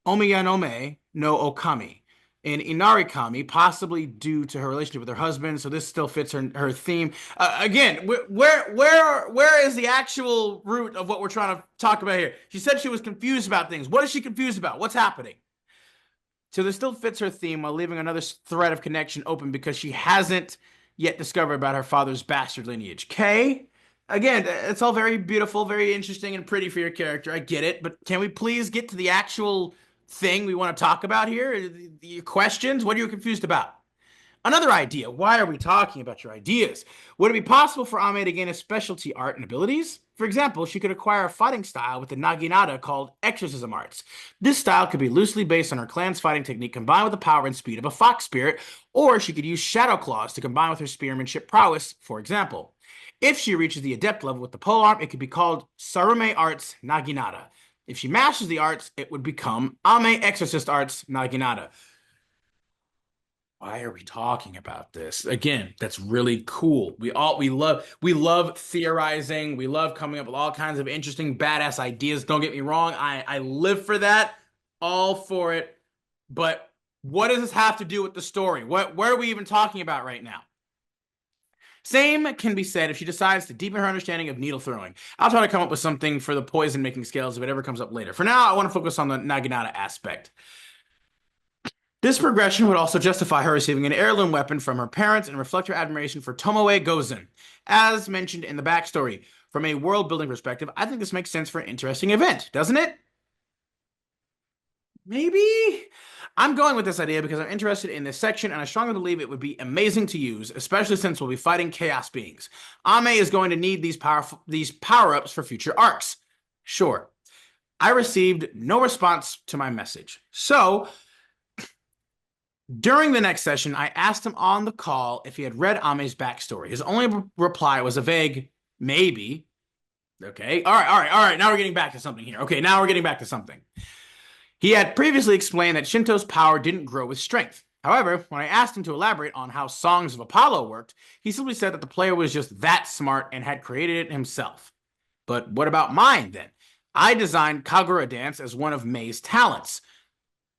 A: Omiyanome no Okami in Inarikami, possibly due to her relationship with her husband. So this still fits her theme. Again, where is the actual root of what we're trying to talk about here? She said she was confused about things. What is she confused about? What's happening? So this still fits her theme while leaving another thread of connection open because she hasn't yet discovered about her father's bastard lineage. Kay, again, it's all very beautiful, very interesting, and pretty for your character. I get it, but can we please get to the actual thing we want to talk about here? The questions? What are you confused about? Another idea. Why are we talking about your ideas? Would it be possible for Ame to gain a specialty art and abilities? For example, she could acquire a fighting style with the Naginata called Exorcism Arts. This style could be loosely based on her clan's fighting technique combined with the power and speed of a fox spirit, or she could use Shadow Claws to combine with her spearmanship prowess, for example. If she reaches the adept level with the polearm, it could be called Sarume Arts Naginata. If she masters the arts, it would become Ame Exorcist Arts Naginata. Why are we talking about this? Again, that's really cool. We love theorizing. We love coming up with all kinds of interesting, badass ideas. Don't get me wrong. I live for that. All for it. But what does this have to do with the story? What are we even talking about right now? Same can be said if she decides to deepen her understanding of needle throwing. I'll try to come up with something for the poison making scales if it ever comes up later. For now, I want to focus on the Naginata aspect. This progression would also justify her receiving an heirloom weapon from her parents and reflect her admiration for Tomoe Gozen. As mentioned in the backstory, from a world building perspective, I think this makes sense for an interesting event, doesn't it? Maybe? I'm going with this idea because I'm interested in this section and I strongly believe it would be amazing to use, especially since we'll be fighting chaos beings. Ame is going to need these power-ups for future arcs. Sure. I received no response to my message. So, during the next session, I asked him on the call if he had read Ame's backstory. His only reply was a vague, maybe. Okay, all right. Now we're getting back to something here. Okay, now we're getting back to something. He had previously explained that Shinto's power didn't grow with strength. However, when I asked him to elaborate on how Songs of Apollo worked, he simply said that the player was just that smart and had created it himself. But what about mine then? I designed Kagura dance as one of Mei's talents.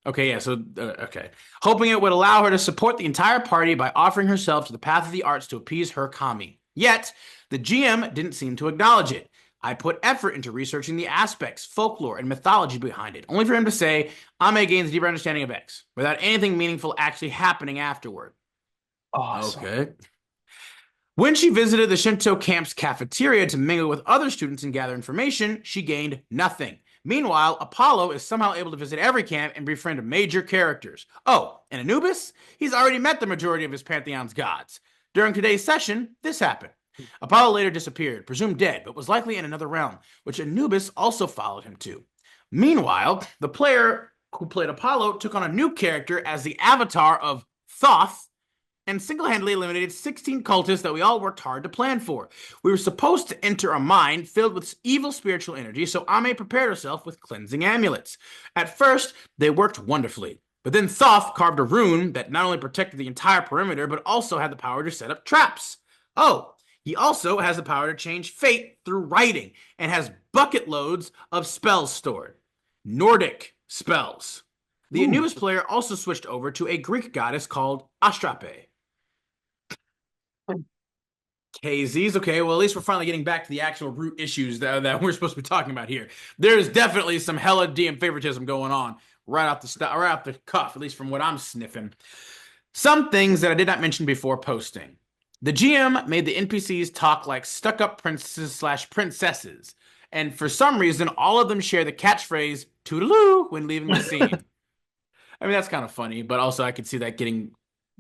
A: Okay, yeah, so, okay. Hoping it would allow her to support the entire party by offering herself to the path of the arts to appease her kami. Yet, the GM didn't seem to acknowledge it. I put effort into researching the aspects, folklore, and mythology behind it, only for him to say, Ame gains a deeper understanding of X, without anything meaningful actually happening afterward.
B: Awesome.
A: Okay. When she visited the Shinto camp's cafeteria to mingle with other students and gather information, she gained nothing. Meanwhile, Apollo is somehow able to visit every camp and befriend major characters. Oh, and Anubis? He's already met the majority of his pantheon's gods. During today's session, this happened. Apollo later disappeared, presumed dead, but was likely in another realm, which Anubis also followed him to. Meanwhile, the player who played Apollo took on a new character as the avatar of Thoth, and single-handedly eliminated 16 cultists that we all worked hard to plan for. We were supposed to enter a mine filled with evil spiritual energy, so Ame prepared herself with cleansing amulets. At first, they worked wonderfully, but then Thoth carved a rune that not only protected the entire perimeter, but also had the power to set up traps. Oh, he also has the power to change fate through writing, and has bucket loads of spells stored. Nordic spells. The
B: Ooh.
A: Anubis player also switched over to a Greek goddess called Astrape. KZs. Okay, well, at least we're finally getting back to the actual root issues that we're supposed to be talking about here. There's definitely some hella DM favoritism going on right off the cuff, at least from what I'm sniffing. Some things that I did not mention before posting. The GM made the NPCs talk like stuck-up princes slash princesses, and for some reason, all of them share the catchphrase "toodaloo" when leaving the scene. I mean, that's kind of funny, but also I could see that getting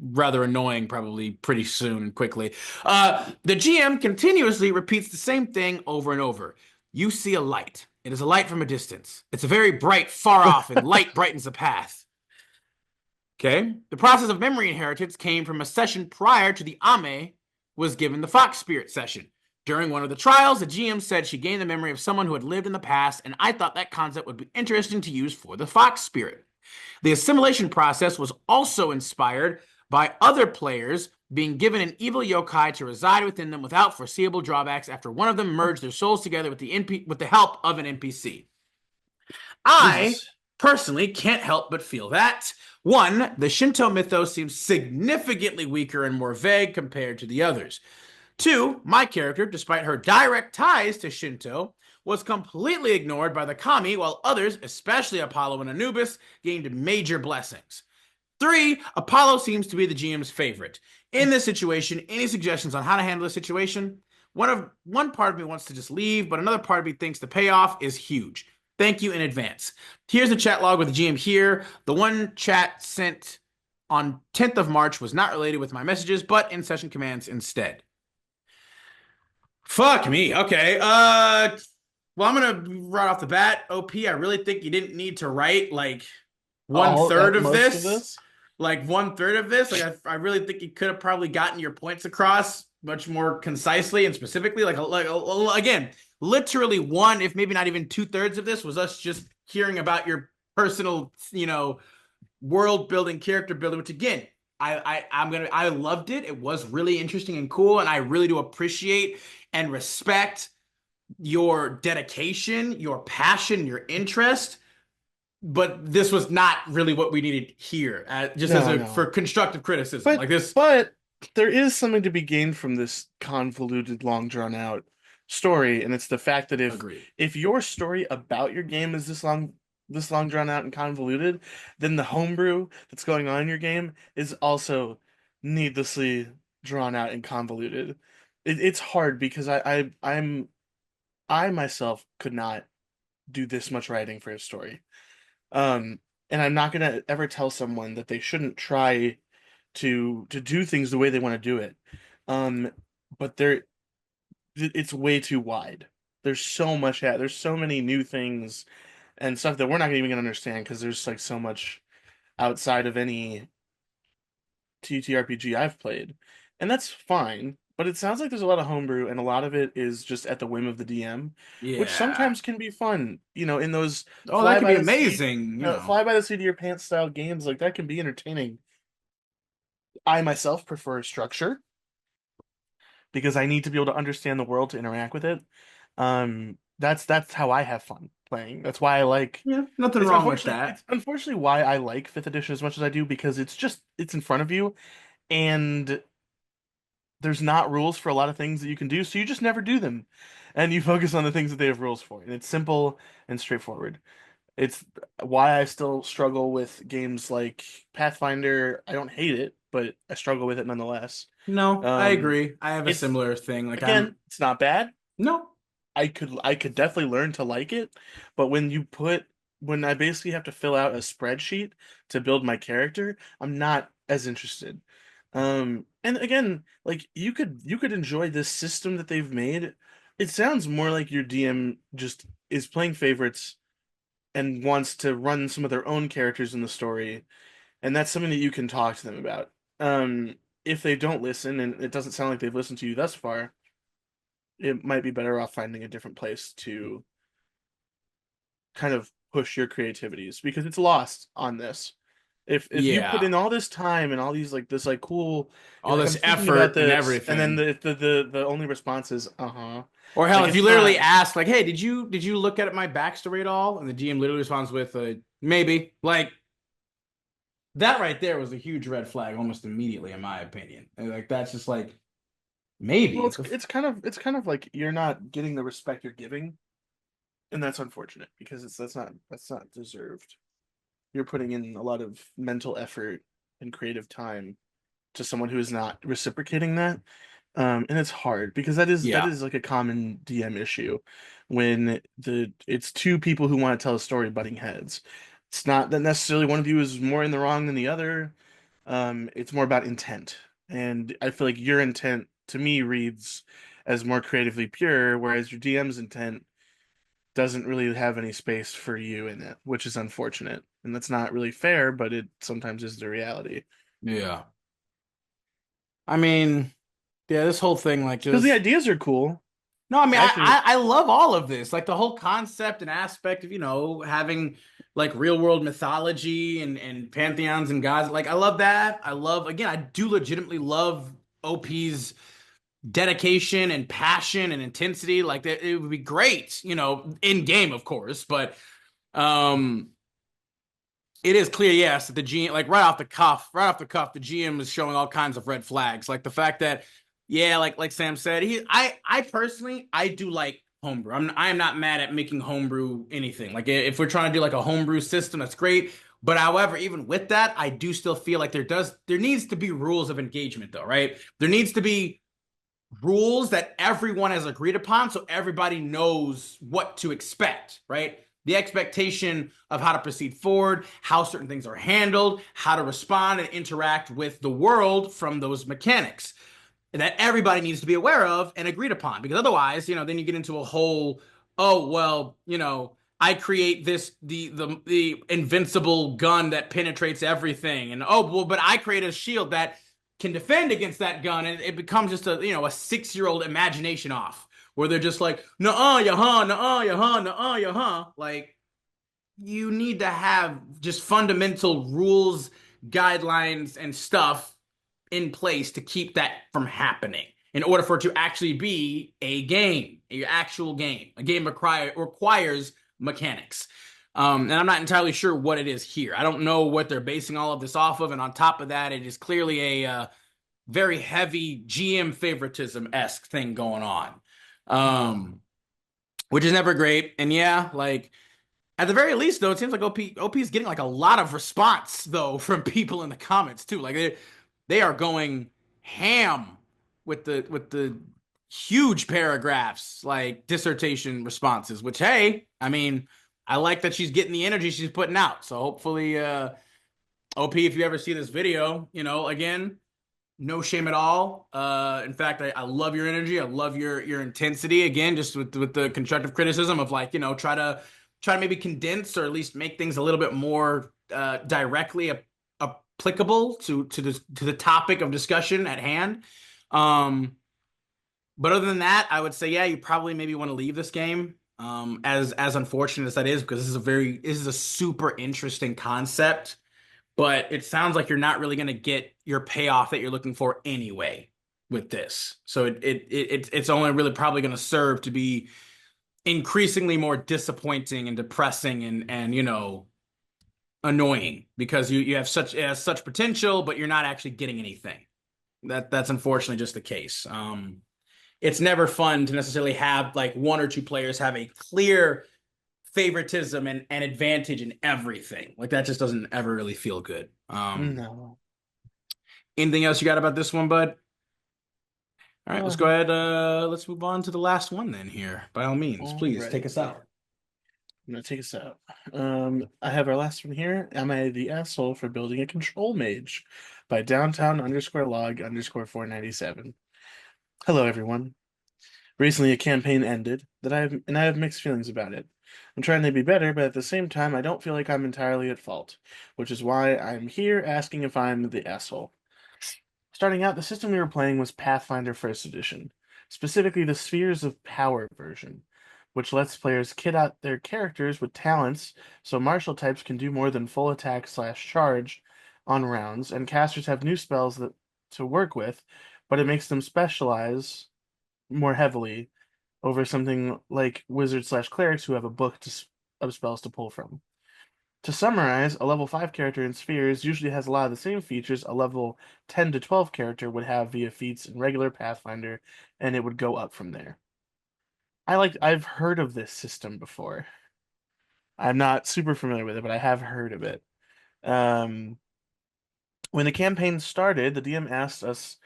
A: rather annoying probably pretty soon and quickly. The GM continuously repeats the same thing over and over. You see a light. It is a light from a distance. It's a very bright, far off, and light brightens the path. Okay. The process of memory inheritance came from a session prior to the Ame was given the Fox Spirit session. During one of the trials, the GM said she gained the memory of someone who had lived in the past, and I thought that concept would be interesting to use for the Fox Spirit. The assimilation process was also inspired by other players being given an evil yokai to reside within them without foreseeable drawbacks after one of them merged their souls together with the help of an NPC. I
B: Jesus.
A: personally can't help but feel that. One, the Shinto mythos seems significantly weaker and more vague compared to the others. Two, my character, despite her direct ties to Shinto, was completely ignored by the kami, while others, especially Apollo and Anubis, gained major blessings. Three, Apollo seems to be the GM's favorite. In this situation, any suggestions on how to handle the situation? One part of me wants to just leave, but another part of me thinks the payoff is huge. Thank you in advance. Here's the chat log with the GM here. The one chat sent on 10th of March was not related with my messages, but in session commands instead. Fuck me. Okay. Well, I'm gonna right off the bat, OP. I really think you didn't need to write like one
B: All
A: third of
B: most of
A: this.
B: this.
A: Like one third of this. Like I really think you could have probably gotten your points across much more concisely and specifically. Again, literally one, if maybe not even two-thirds of this was us just hearing about your personal, world building, character building. Which again, I loved it. It was really interesting and cool, and I really do appreciate and respect your dedication, your passion, your interest. But this was not really what we needed here, just as
B: No,
A: for
B: no.
A: constructive criticism.
B: But
A: Like this,
B: but there is something to be gained from this convoluted, long drawn out story, and it's the fact that
A: agreed.
B: if your story about your game is this long drawn out and convoluted, then the homebrew that's going on in your game is also needlessly drawn out and convoluted. It's hard because I myself could not do this much writing for a story. And I'm not gonna ever tell someone that they shouldn't try to do things the way they want to do it. Um, but it's way too wide. There's so many new things and stuff that we're not even gonna understand because there's like so much outside of any TTRPG I've played, and that's fine. But it sounds like there's a lot of homebrew, and a lot of it is just at the whim of the DM, which
A: Yeah.
B: sometimes can be fun. In those
A: Oh, that could be amazing.
B: fly by the seat of your pants style games, like that can be entertaining. I myself prefer structure because I need to be able to understand the world to interact with it. That's how I have fun playing. That's why I like.
A: Yeah, nothing wrong with that.
B: It's unfortunately why I like fifth edition as much as I do because it's in front of you and there's not rules for a lot of things that you can do, so you just never do them. And you focus on the things that they have rules for. And it's simple and straightforward. It's why I still struggle with games like Pathfinder. I don't hate it, but I struggle with it nonetheless.
A: No, I
B: Um,
A: agree. I have a
B: it's
A: similar thing. Like
B: again, it's not bad.
A: no,
B: I could definitely learn to like it, but when I basically have to fill out a spreadsheet to build my character, I'm not as interested. And again, like you could enjoy this system that they've made. It sounds more like your DM just is playing favorites and wants to run some of their own characters in the story, and that's something that you can talk to them about. If they don't listen, and it doesn't sound like they've listened to you thus far, it might be better off finding a different place to kind of push your creativities because it's lost on this. If you put
A: yeah,
B: in all this time and all these like this like cool, you're
A: all
B: like I'm
A: this
B: thinking about
A: effort and
B: this, and then
A: everything.
B: the only response is uh-huh.
A: Or hell,
B: Like
A: if you
B: it's
A: literally
B: not.
A: ask, like, "Hey, did you look at my backstory at all?" and the GM literally responds with, "Maybe." Like that right there was a huge red flag almost immediately, in my opinion. And like that's just like
B: Well,
A: maybe.
B: it's kind of like you're not getting the respect you're giving, and that's unfortunate because that's not deserved. You're putting in a lot of mental effort and creative time to someone who is not reciprocating that. And it's hard because that
A: Yeah.
B: is like a common DM issue when it's two people who want to tell a story butting heads. It's not that necessarily one of you is more in the wrong than the other. It's more about intent. And I feel like your intent to me reads as more creatively pure, whereas your DM's intent doesn't really have any space for you in it, which is unfortunate. And that's not really fair, but it sometimes is the reality.
A: Yeah. I mean, yeah, this whole thing, like,
B: Because the
A: just
B: ideas are cool.
A: no, I mean,
B: I actually,
A: I love all of this, like the whole concept and aspect of, having like real world mythology and pantheons and gods. Like, I love that. I love, again, I do legitimately love OP's dedication and passion and intensity. Like, that it would be great, in game, of course, but um it is clear, yes, that the GM, like right off the cuff, the GM is showing all kinds of red flags. Like the fact that, yeah, like Sam said, I personally, I do like homebrew. I am not mad at making homebrew anything. Like if we're trying to do like a homebrew system, that's great. But however, even with that, I do still feel like there needs to be rules of engagement, though, right? There needs to be rules that everyone has agreed upon so everybody knows what to expect, right? The expectation of how to proceed forward, how certain things are handled, how to respond and interact with the world from those mechanics that everybody needs to be aware of and agreed upon. Because otherwise, then you get into a whole, oh, well, I create the invincible gun that penetrates everything. And oh, well, but I create a shield that can defend against that gun. And it becomes just a 6-year-old imagination off where they're just like, nuh-uh, ya-huh, nuh-uh, ya-huh, nuh-uh, ya-huh. Like, you need to have just fundamental rules, guidelines, and stuff in place to keep that from happening in order for it to actually be a game, a actual game. A game requires mechanics. And I'm not entirely sure what it is here. I don't know what they're basing all of this off of. And on top of that, it is clearly a very heavy GM favoritism esque thing going on, which is never great. And yeah, like at the very least, though, it seems like OP is getting like a lot of response though from people in the comments too. Like they are going ham with the huge paragraphs, like dissertation responses. Which, hey, I mean, I like that she's getting the energy she's putting out. So hopefully, OP, if you ever see this video, again, no shame at all. In fact, I love your energy. I love your intensity. Again, just with the constructive criticism of like, try to maybe condense or at least make things a little bit more directly applicable to the topic of discussion at hand. Um, but other than that, I would say, yeah, you probably maybe want to leave this game. As unfortunate as that is, because this is a super interesting concept, but it sounds like you're not really going to get your payoff that you're looking for anyway with this. So it's only really probably going to serve to be increasingly more disappointing and depressing and annoying because you have such it has such potential, but you're not actually getting anything. That's unfortunately just the case. It's never fun to necessarily have like one or two players have a clear favoritism and advantage in everything. Like that just doesn't ever really feel good.
B: no.
A: Anything else you got about this one, bud? All right, let's go
B: Um,
A: ahead. Let's move on to the last one then here. By all means, please take
B: Alrighty.
A: us out.
B: I'm gonna take us out. I have our last one here. Am I the asshole for building a control mage by downtown underscore log underscore 497? Hello, everyone. Recently, a campaign ended and I have mixed feelings about it. I'm trying to be better, but at the same time, I don't feel like I'm entirely at fault, which is why I'm here asking if I'm the asshole. Starting out, the system we were playing was Pathfinder First Edition, specifically the Spheres of Power version, which lets players kit out their characters with talents so martial types can do more than full attack slash charge on rounds, and casters have new spells that to work with, but it makes them specialize more heavily over something like wizards slash clerics who have a book of spells to pull from. To summarize, a level 5 character in Spheres usually has a lot of the same features a level 10 to 12 character would have via feats in regular Pathfinder, and it would go up from there. I've heard of this system before. I'm not super familiar with it, but I have heard of it. Um, when the campaign started, the DM asked us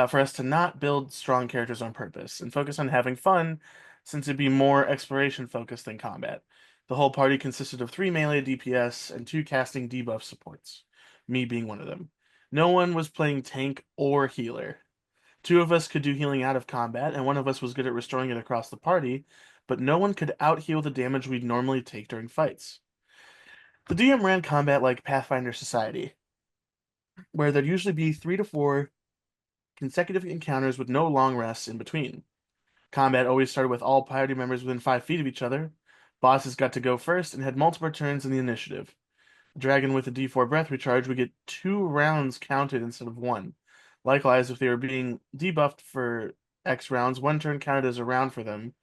B: for us to not build strong characters on purpose and focus on having fun, since it'd be more exploration focused than combat. The whole party consisted of 3 melee DPS and 2 casting debuff supports, me being one of them. No one was playing tank or healer. 2 of us could do healing out of combat, and one of us was good at restoring it across the party, but no one could out-heal the damage we'd normally take during fights. The DM ran combat like Pathfinder Society, where there'd usually be 3 to 4 consecutive encounters with no long rests in between. Combat always started with all party members within 5 feet of each other. Bosses got to go first and had multiple turns in the initiative. A dragon with a D4 breath recharge would get 2 rounds counted instead of one. Likewise, if they were being debuffed for X rounds, one turn counted as a round for them.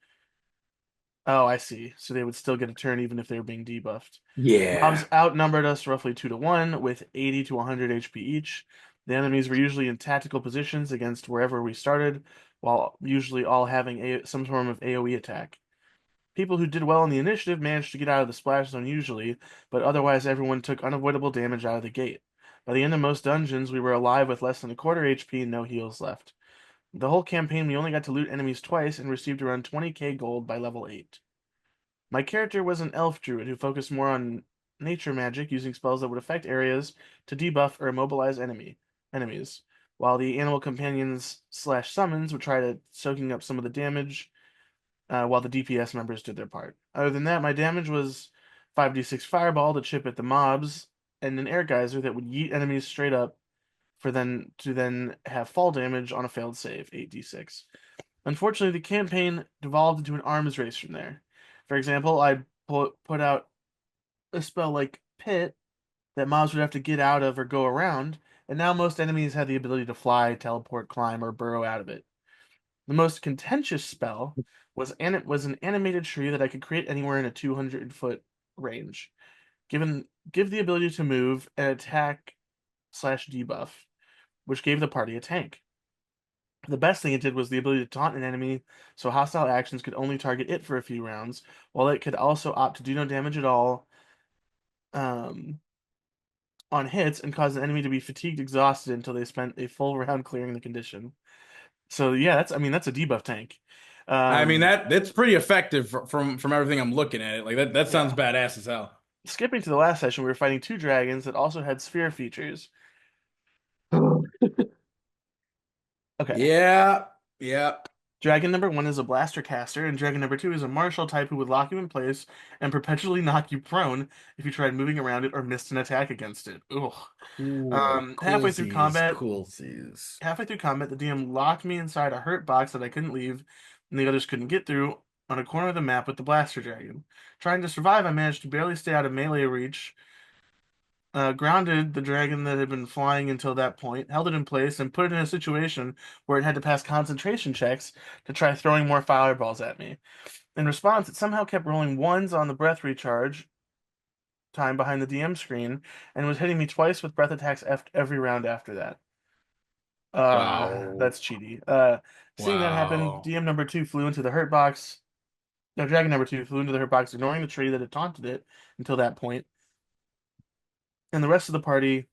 B: Oh, I see. So they would still get a turn even if they were being debuffed.
A: Yeah.
B: Mobs outnumbered us roughly 2 to 1, with 80 to 100 HP each. The enemies were usually in tactical positions against wherever we started, while usually all having some form of AoE attack. People who did well in the initiative managed to get out of the splash zone usually, but otherwise everyone took unavoidable damage out of the gate. By the end of most dungeons, we were alive with less than a quarter HP and no heals left. The whole campaign, we only got to loot enemies twice and received around 20k gold by level 8. My character was an elf druid who focused more on nature magic, using spells that would affect areas to debuff or immobilize enemies, while the animal companions slash summons would try to soaking up some of the damage, while the DPS members did their part. Other than that, my damage was 5d6 fireball to chip at the mobs, and an air geyser that would yeet enemies straight up for then have fall damage on a failed save, 8d6. Unfortunately, the campaign devolved into an arms race from there. For example, I put out a spell like Pit that mobs would have to get out of or go around, and now most enemies have the ability to fly, teleport, climb, or burrow out of it. The most contentious spell was an animated tree that I could create anywhere in a 200-foot range. Give the ability to move and attack slash debuff, which gave the party a tank. The best thing it did was the ability to taunt an enemy, so hostile actions could only target it for a few rounds, while it could also opt to do no damage at all um, on hits and cause an enemy to be fatigued, exhausted until they spent a full round clearing the condition. So yeah, that's a debuff tank.
A: I mean
B: Um,
A: that's pretty effective from everything I'm looking at it. Like that sounds
B: yeah.
A: badass as hell.
B: Skipping to the last session, we were fighting 2 dragons that also had sphere features. Okay.
A: Yeah. Yeah.
B: Dragon number 1 is a blaster caster, and dragon number 2 is a martial type who would lock you in place and perpetually knock you prone if you tried moving around it or missed an attack against it. Ugh.
A: Cool.
B: Halfway through
A: Coolsies.
B: combat,
A: Coolsies.
B: the DM locked me inside a hurt box that I couldn't leave, and the others couldn't get through on a corner of the map with the blaster dragon. Trying to survive, I managed to barely stay out of melee reach, grounded the dragon that had been flying until that point, held it in place, and put it in a situation where it had to pass concentration checks to try throwing more fireballs at me. In response, it somehow kept rolling ones on the breath recharge time behind the DM screen and was hitting me twice with breath attacks every round after that.
A: Wow.
B: That's cheaty. Seeing that happen,
A: Wow.
B: DM number 2 flew into the hurt box. No, dragon number 2 flew into the hurt box, ignoring the tree that had taunted it until that point, and the rest of the party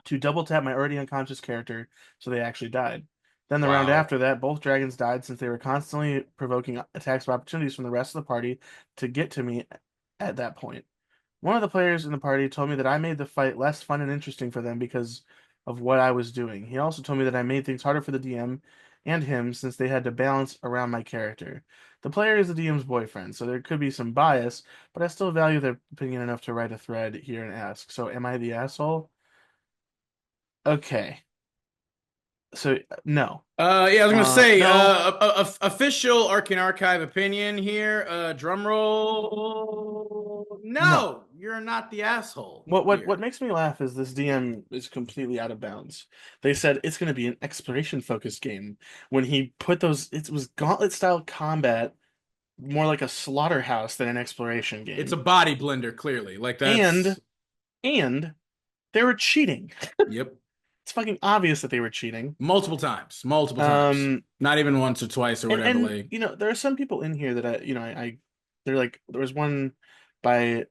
B: to double tap my already unconscious character so they actually died. Then the round
A: Wow.
B: after that, both dragons died since they were constantly provoking attacks of opportunities from the rest of the party to get to me at that point. One of the players in the party told me that I made the fight less fun and interesting for them because of what I was doing. He also told me that I made things harder for the DM and him since they had to balance around my character. The player is the DM's boyfriend, so there could be some bias, but I still value their opinion enough to write a thread here and ask. So, am I the asshole? Okay. So, no.
A: Yeah, I was gonna say,
B: No,
A: official Arcane Archive opinion here. Drum roll.
B: no.
A: No, you're not the asshole
B: What
A: here.
B: makes me laugh is this DM is completely out of bounds. They said it's going to be an exploration focused game when he put those it was gauntlet style combat, more like a slaughterhouse than an exploration
A: It's a
B: game.
A: body blender, clearly. Like
B: And
A: that's.
B: and they were cheating.
A: Yep.
B: It's fucking obvious that they were cheating.
A: Multiple times. Multiple times.
B: Um
A: Not even once or twice or whatever.
B: and
A: Like,
B: there are some people in here that I they're like there was one by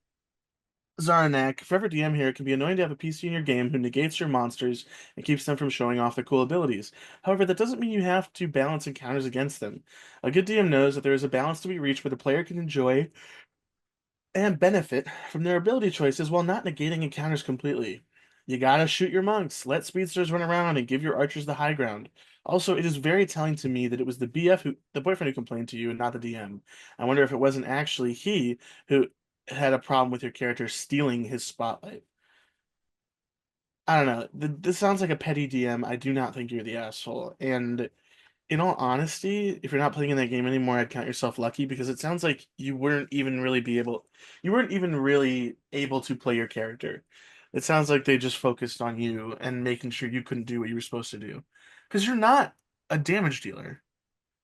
B: Zaranak, Forever DM here, it can be annoying to have a PC in your game who negates your monsters and keeps them from showing off their cool abilities. However, that doesn't mean you have to balance encounters against them. A good DM knows that there is a balance to be reached where the player can enjoy and benefit from their ability choices while not negating encounters completely. You gotta shoot your monks, let speedsters run around, and give your archers the high ground. Also, it is very telling to me that it was the boyfriend who complained to you and not the DM. I wonder if it wasn't actually he who had a problem with your character stealing his spotlight. I don't know. This sounds like a petty DM. I do not think you're the asshole. And in all honesty, if you're not playing in that game anymore, I'd count yourself lucky because it sounds like you weren't even really able to play your character. It sounds like they just focused on you and making sure you couldn't do what you were supposed to do. Because you're not a damage dealer.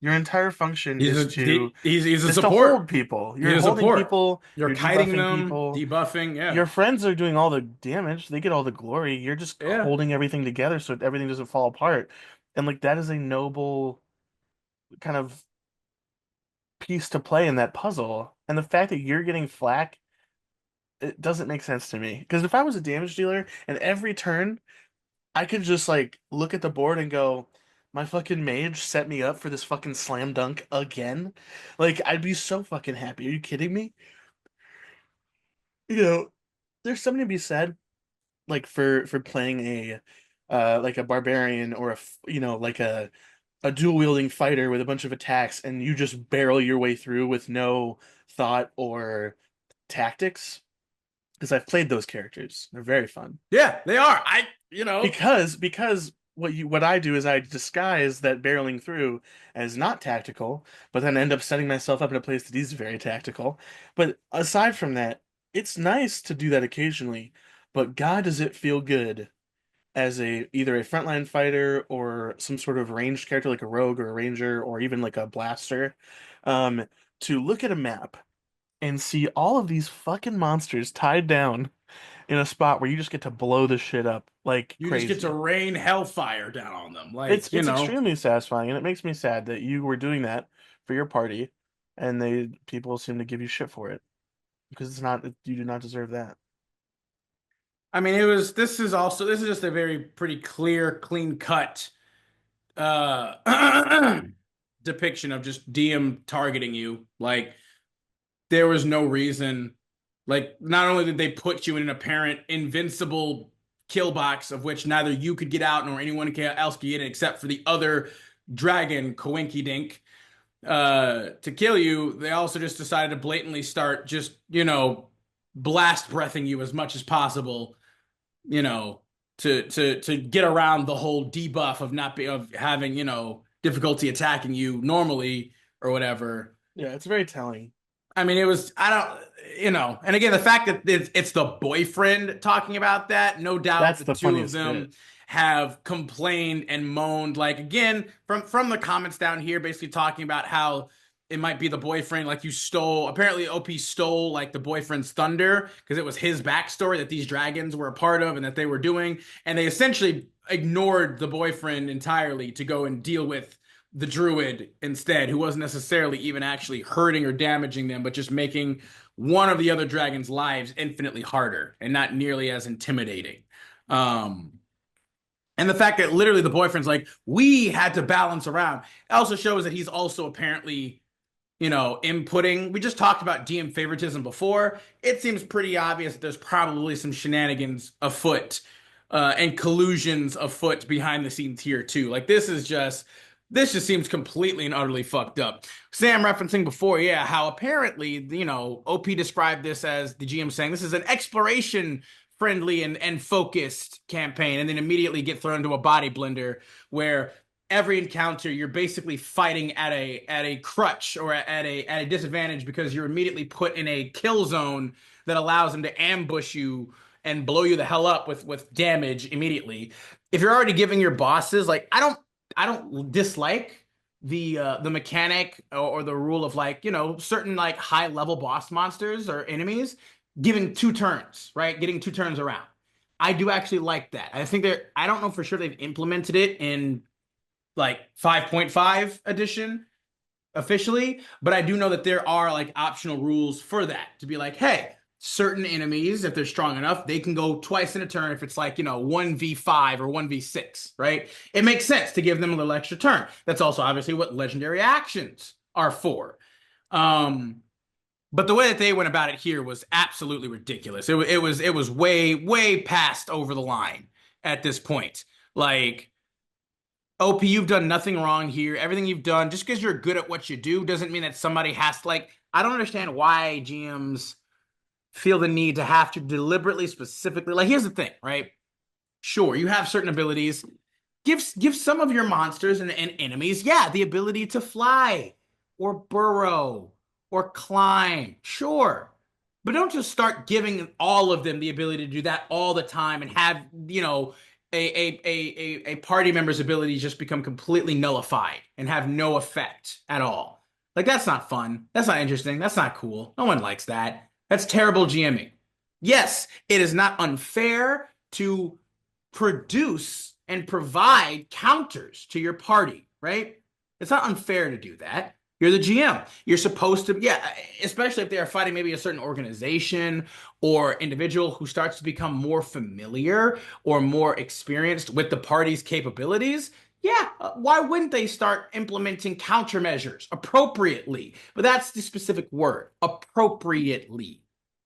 B: Your entire function
A: He's
B: is
A: a
B: to
A: he's a
B: hold
A: support.
B: people. You're
A: He's a
B: holding
A: support.
B: people,
A: You're
B: you're
A: kiting
B: debuffing
A: them,
B: people.
A: debuffing. Yeah,
B: Your friends are doing all the damage. They get all the glory. You're just
A: yeah.
B: holding everything together so everything doesn't fall apart. And like that is a noble kind of piece to play in that puzzle. And the fact that you're getting flack, it doesn't make sense to me. Because if I was a damage dealer and every turn I could just like look at the board and go, my fucking mage set me up for this fucking slam dunk again. Like I'd be so fucking happy. Are you kidding me? You know, there's something to be said like for playing a like a barbarian or like a dual wielding fighter with a bunch of attacks and you just barrel your way through with no thought or tactics because I've played those characters. They're very fun.
A: Yeah, they are. I.
B: Because what I do is I disguise that barreling through as not tactical, but then end up setting myself up in a place that is very tactical. But aside from that, it's nice to do that occasionally, but God does it feel good as a either a frontline fighter or some sort of ranged character like a rogue or a ranger or even like a blaster, um, to look at a map and see all of these fucking monsters tied down in a spot where you just get to blow this shit up like
A: You just get to
B: crazy.
A: rain hellfire down on them.
B: It's
A: Like,
B: it's extremely satisfying, and it makes me sad that you were doing that for your party, and they people seem to give you shit for it because it's not you do not deserve that.
A: I mean, this is just a very pretty clear, clean cut depiction of just DM targeting you. Like, there was no reason. Like, not only did they put you in an apparent invincible kill box of which neither you could get out nor anyone else could get in except for the other dragon, Coinky Dink, to kill you, they also just decided to blatantly start just, blast breathing you as much as possible, you know, to get around the whole debuff of not be of having, difficulty attacking you normally or whatever.
B: Yeah, it's very telling.
A: I mean, it was, I don't, and again, the fact that it's the boyfriend talking about that, no doubt
B: That's
A: the
B: the
A: two of
B: funniest
A: them
B: bit.
A: have complained and moaned. Like, again, from the comments down here, basically talking about how it might be the boyfriend, like apparently OP stole like the boyfriend's thunder because it was his backstory that these dragons were a part of and that they were doing. And they essentially ignored the boyfriend entirely to go and deal with the druid instead, who wasn't necessarily even actually hurting or damaging them, but just making one of the other dragons' lives infinitely harder and not nearly as intimidating. Um, and the fact that literally the boyfriend's like, we had to balance around, also shows that he's also apparently, inputting. We just talked about DM favoritism before. It seems pretty obvious that there's probably some shenanigans afoot and collusions afoot behind the scenes here too. Like this just seems completely and utterly fucked up. Sam referencing before, yeah, how apparently, OP described this as the GM saying this is an exploration friendly and focused campaign, and then immediately get thrown into a body blender where every encounter you're basically fighting at a crutch or at a disadvantage because you're immediately put in a kill zone that allows them to ambush you and blow you the hell up with damage immediately. If you're already giving your bosses like I don't dislike the mechanic or the rule of like, certain like high level boss monsters or enemies giving two turns, right? Getting two turns around. I do actually like that. I don't know for sure they've implemented it in like 5.5 edition officially, but I do know that there are like optional rules for that to be like, hey, certain enemies, if they're strong enough, they can go twice in a turn if it's like, 1v5 or 1v6, right? It makes sense to give them a little extra turn. That's also obviously what legendary actions are for. Um, but the way that they went about it here was absolutely ridiculous. It was way past over the line at this point. Like, OP, you've done nothing wrong here. Everything you've done, just because you're good at what you do, doesn't mean that somebody has to, like, I don't understand why GMs feel the need to have to deliberately, specifically, like, here's the thing, right? Sure, you have certain abilities. Give some of your monsters and enemies, yeah, the ability to fly or burrow or climb. Sure. But don't just start giving all of them the ability to do that all the time and have, a party member's abilities just become completely nullified and have no effect at all. Like, that's not fun. That's not interesting. That's not cool. No one likes that. That's terrible GMing. Yes, it is not unfair to produce and provide counters to your party, right? It's not unfair to do that. You're the GM. You're supposed to, yeah, especially if they are fighting maybe a certain organization or individual who starts to become more familiar or more experienced with the party's capabilities. Yeah, why wouldn't they start implementing countermeasures appropriately? But that's the specific word, appropriately.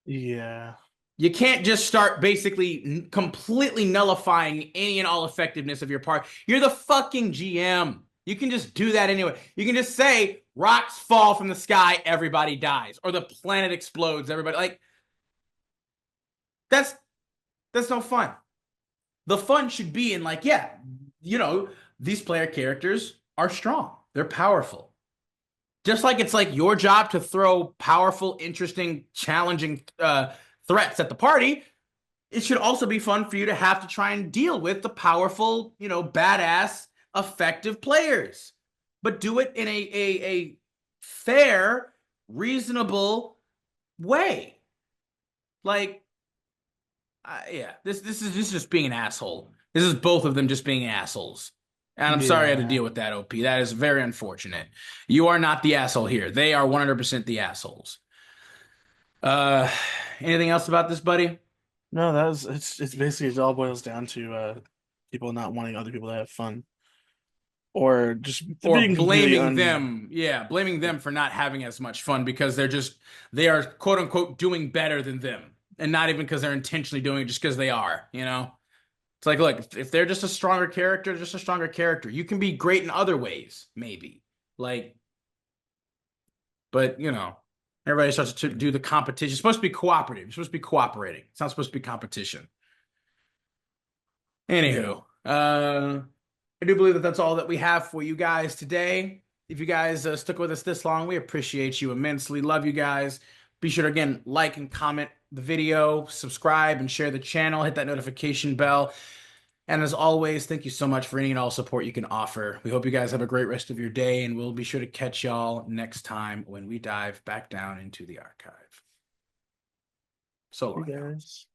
B: Yeah.
A: You can't just start basically completely nullifying any and all effectiveness of your part. You're the fucking GM. You can just do that anyway. You can just say rocks fall from the sky, everybody dies, or the planet explodes, everybody like that's that's no fun. The fun should be in like, yeah, these player characters are strong. They're powerful. Just like it's like your job to throw powerful, interesting, challenging threats at the party, it should also be fun for you to have to try and deal with the powerful, badass, effective players. But do it in a fair, reasonable way. Like, yeah, this is just being an asshole. This is both of them just being assholes. And I'm sorry I had to
B: Yeah.
A: deal with that, OP. That is very unfortunate. You are not the asshole here. They are 100% the assholes. Uh, anything else about this, buddy?
B: No, that was it's basically it all boils down to people not wanting other people to have fun or just
A: Or
B: being completely
A: blaming
B: un
A: them, yeah, blaming them for not having as much fun because they are quote unquote doing better than them. And not even because they're intentionally doing it, just because they are. It's like, look, if they're just a stronger character, just a stronger character. You can be great in other ways, maybe. Like, but everybody starts to do the competition. It's supposed to be cooperative. It's supposed to be cooperating. It's not supposed to be competition.
B: yeah.
A: Anywho, I do believe that that's all that we have for you guys today. If you guys stuck with us this long, we appreciate you immensely. Love you guys. Be sure to again like and comment the video, subscribe and share the channel, hit that notification bell. And as always, thank you so much for any and all support you can offer. We hope you guys have a great rest of your day, and we'll be sure to catch y'all next time when we dive back down into the archive. So
B: You
A: long, y'all.
B: guys.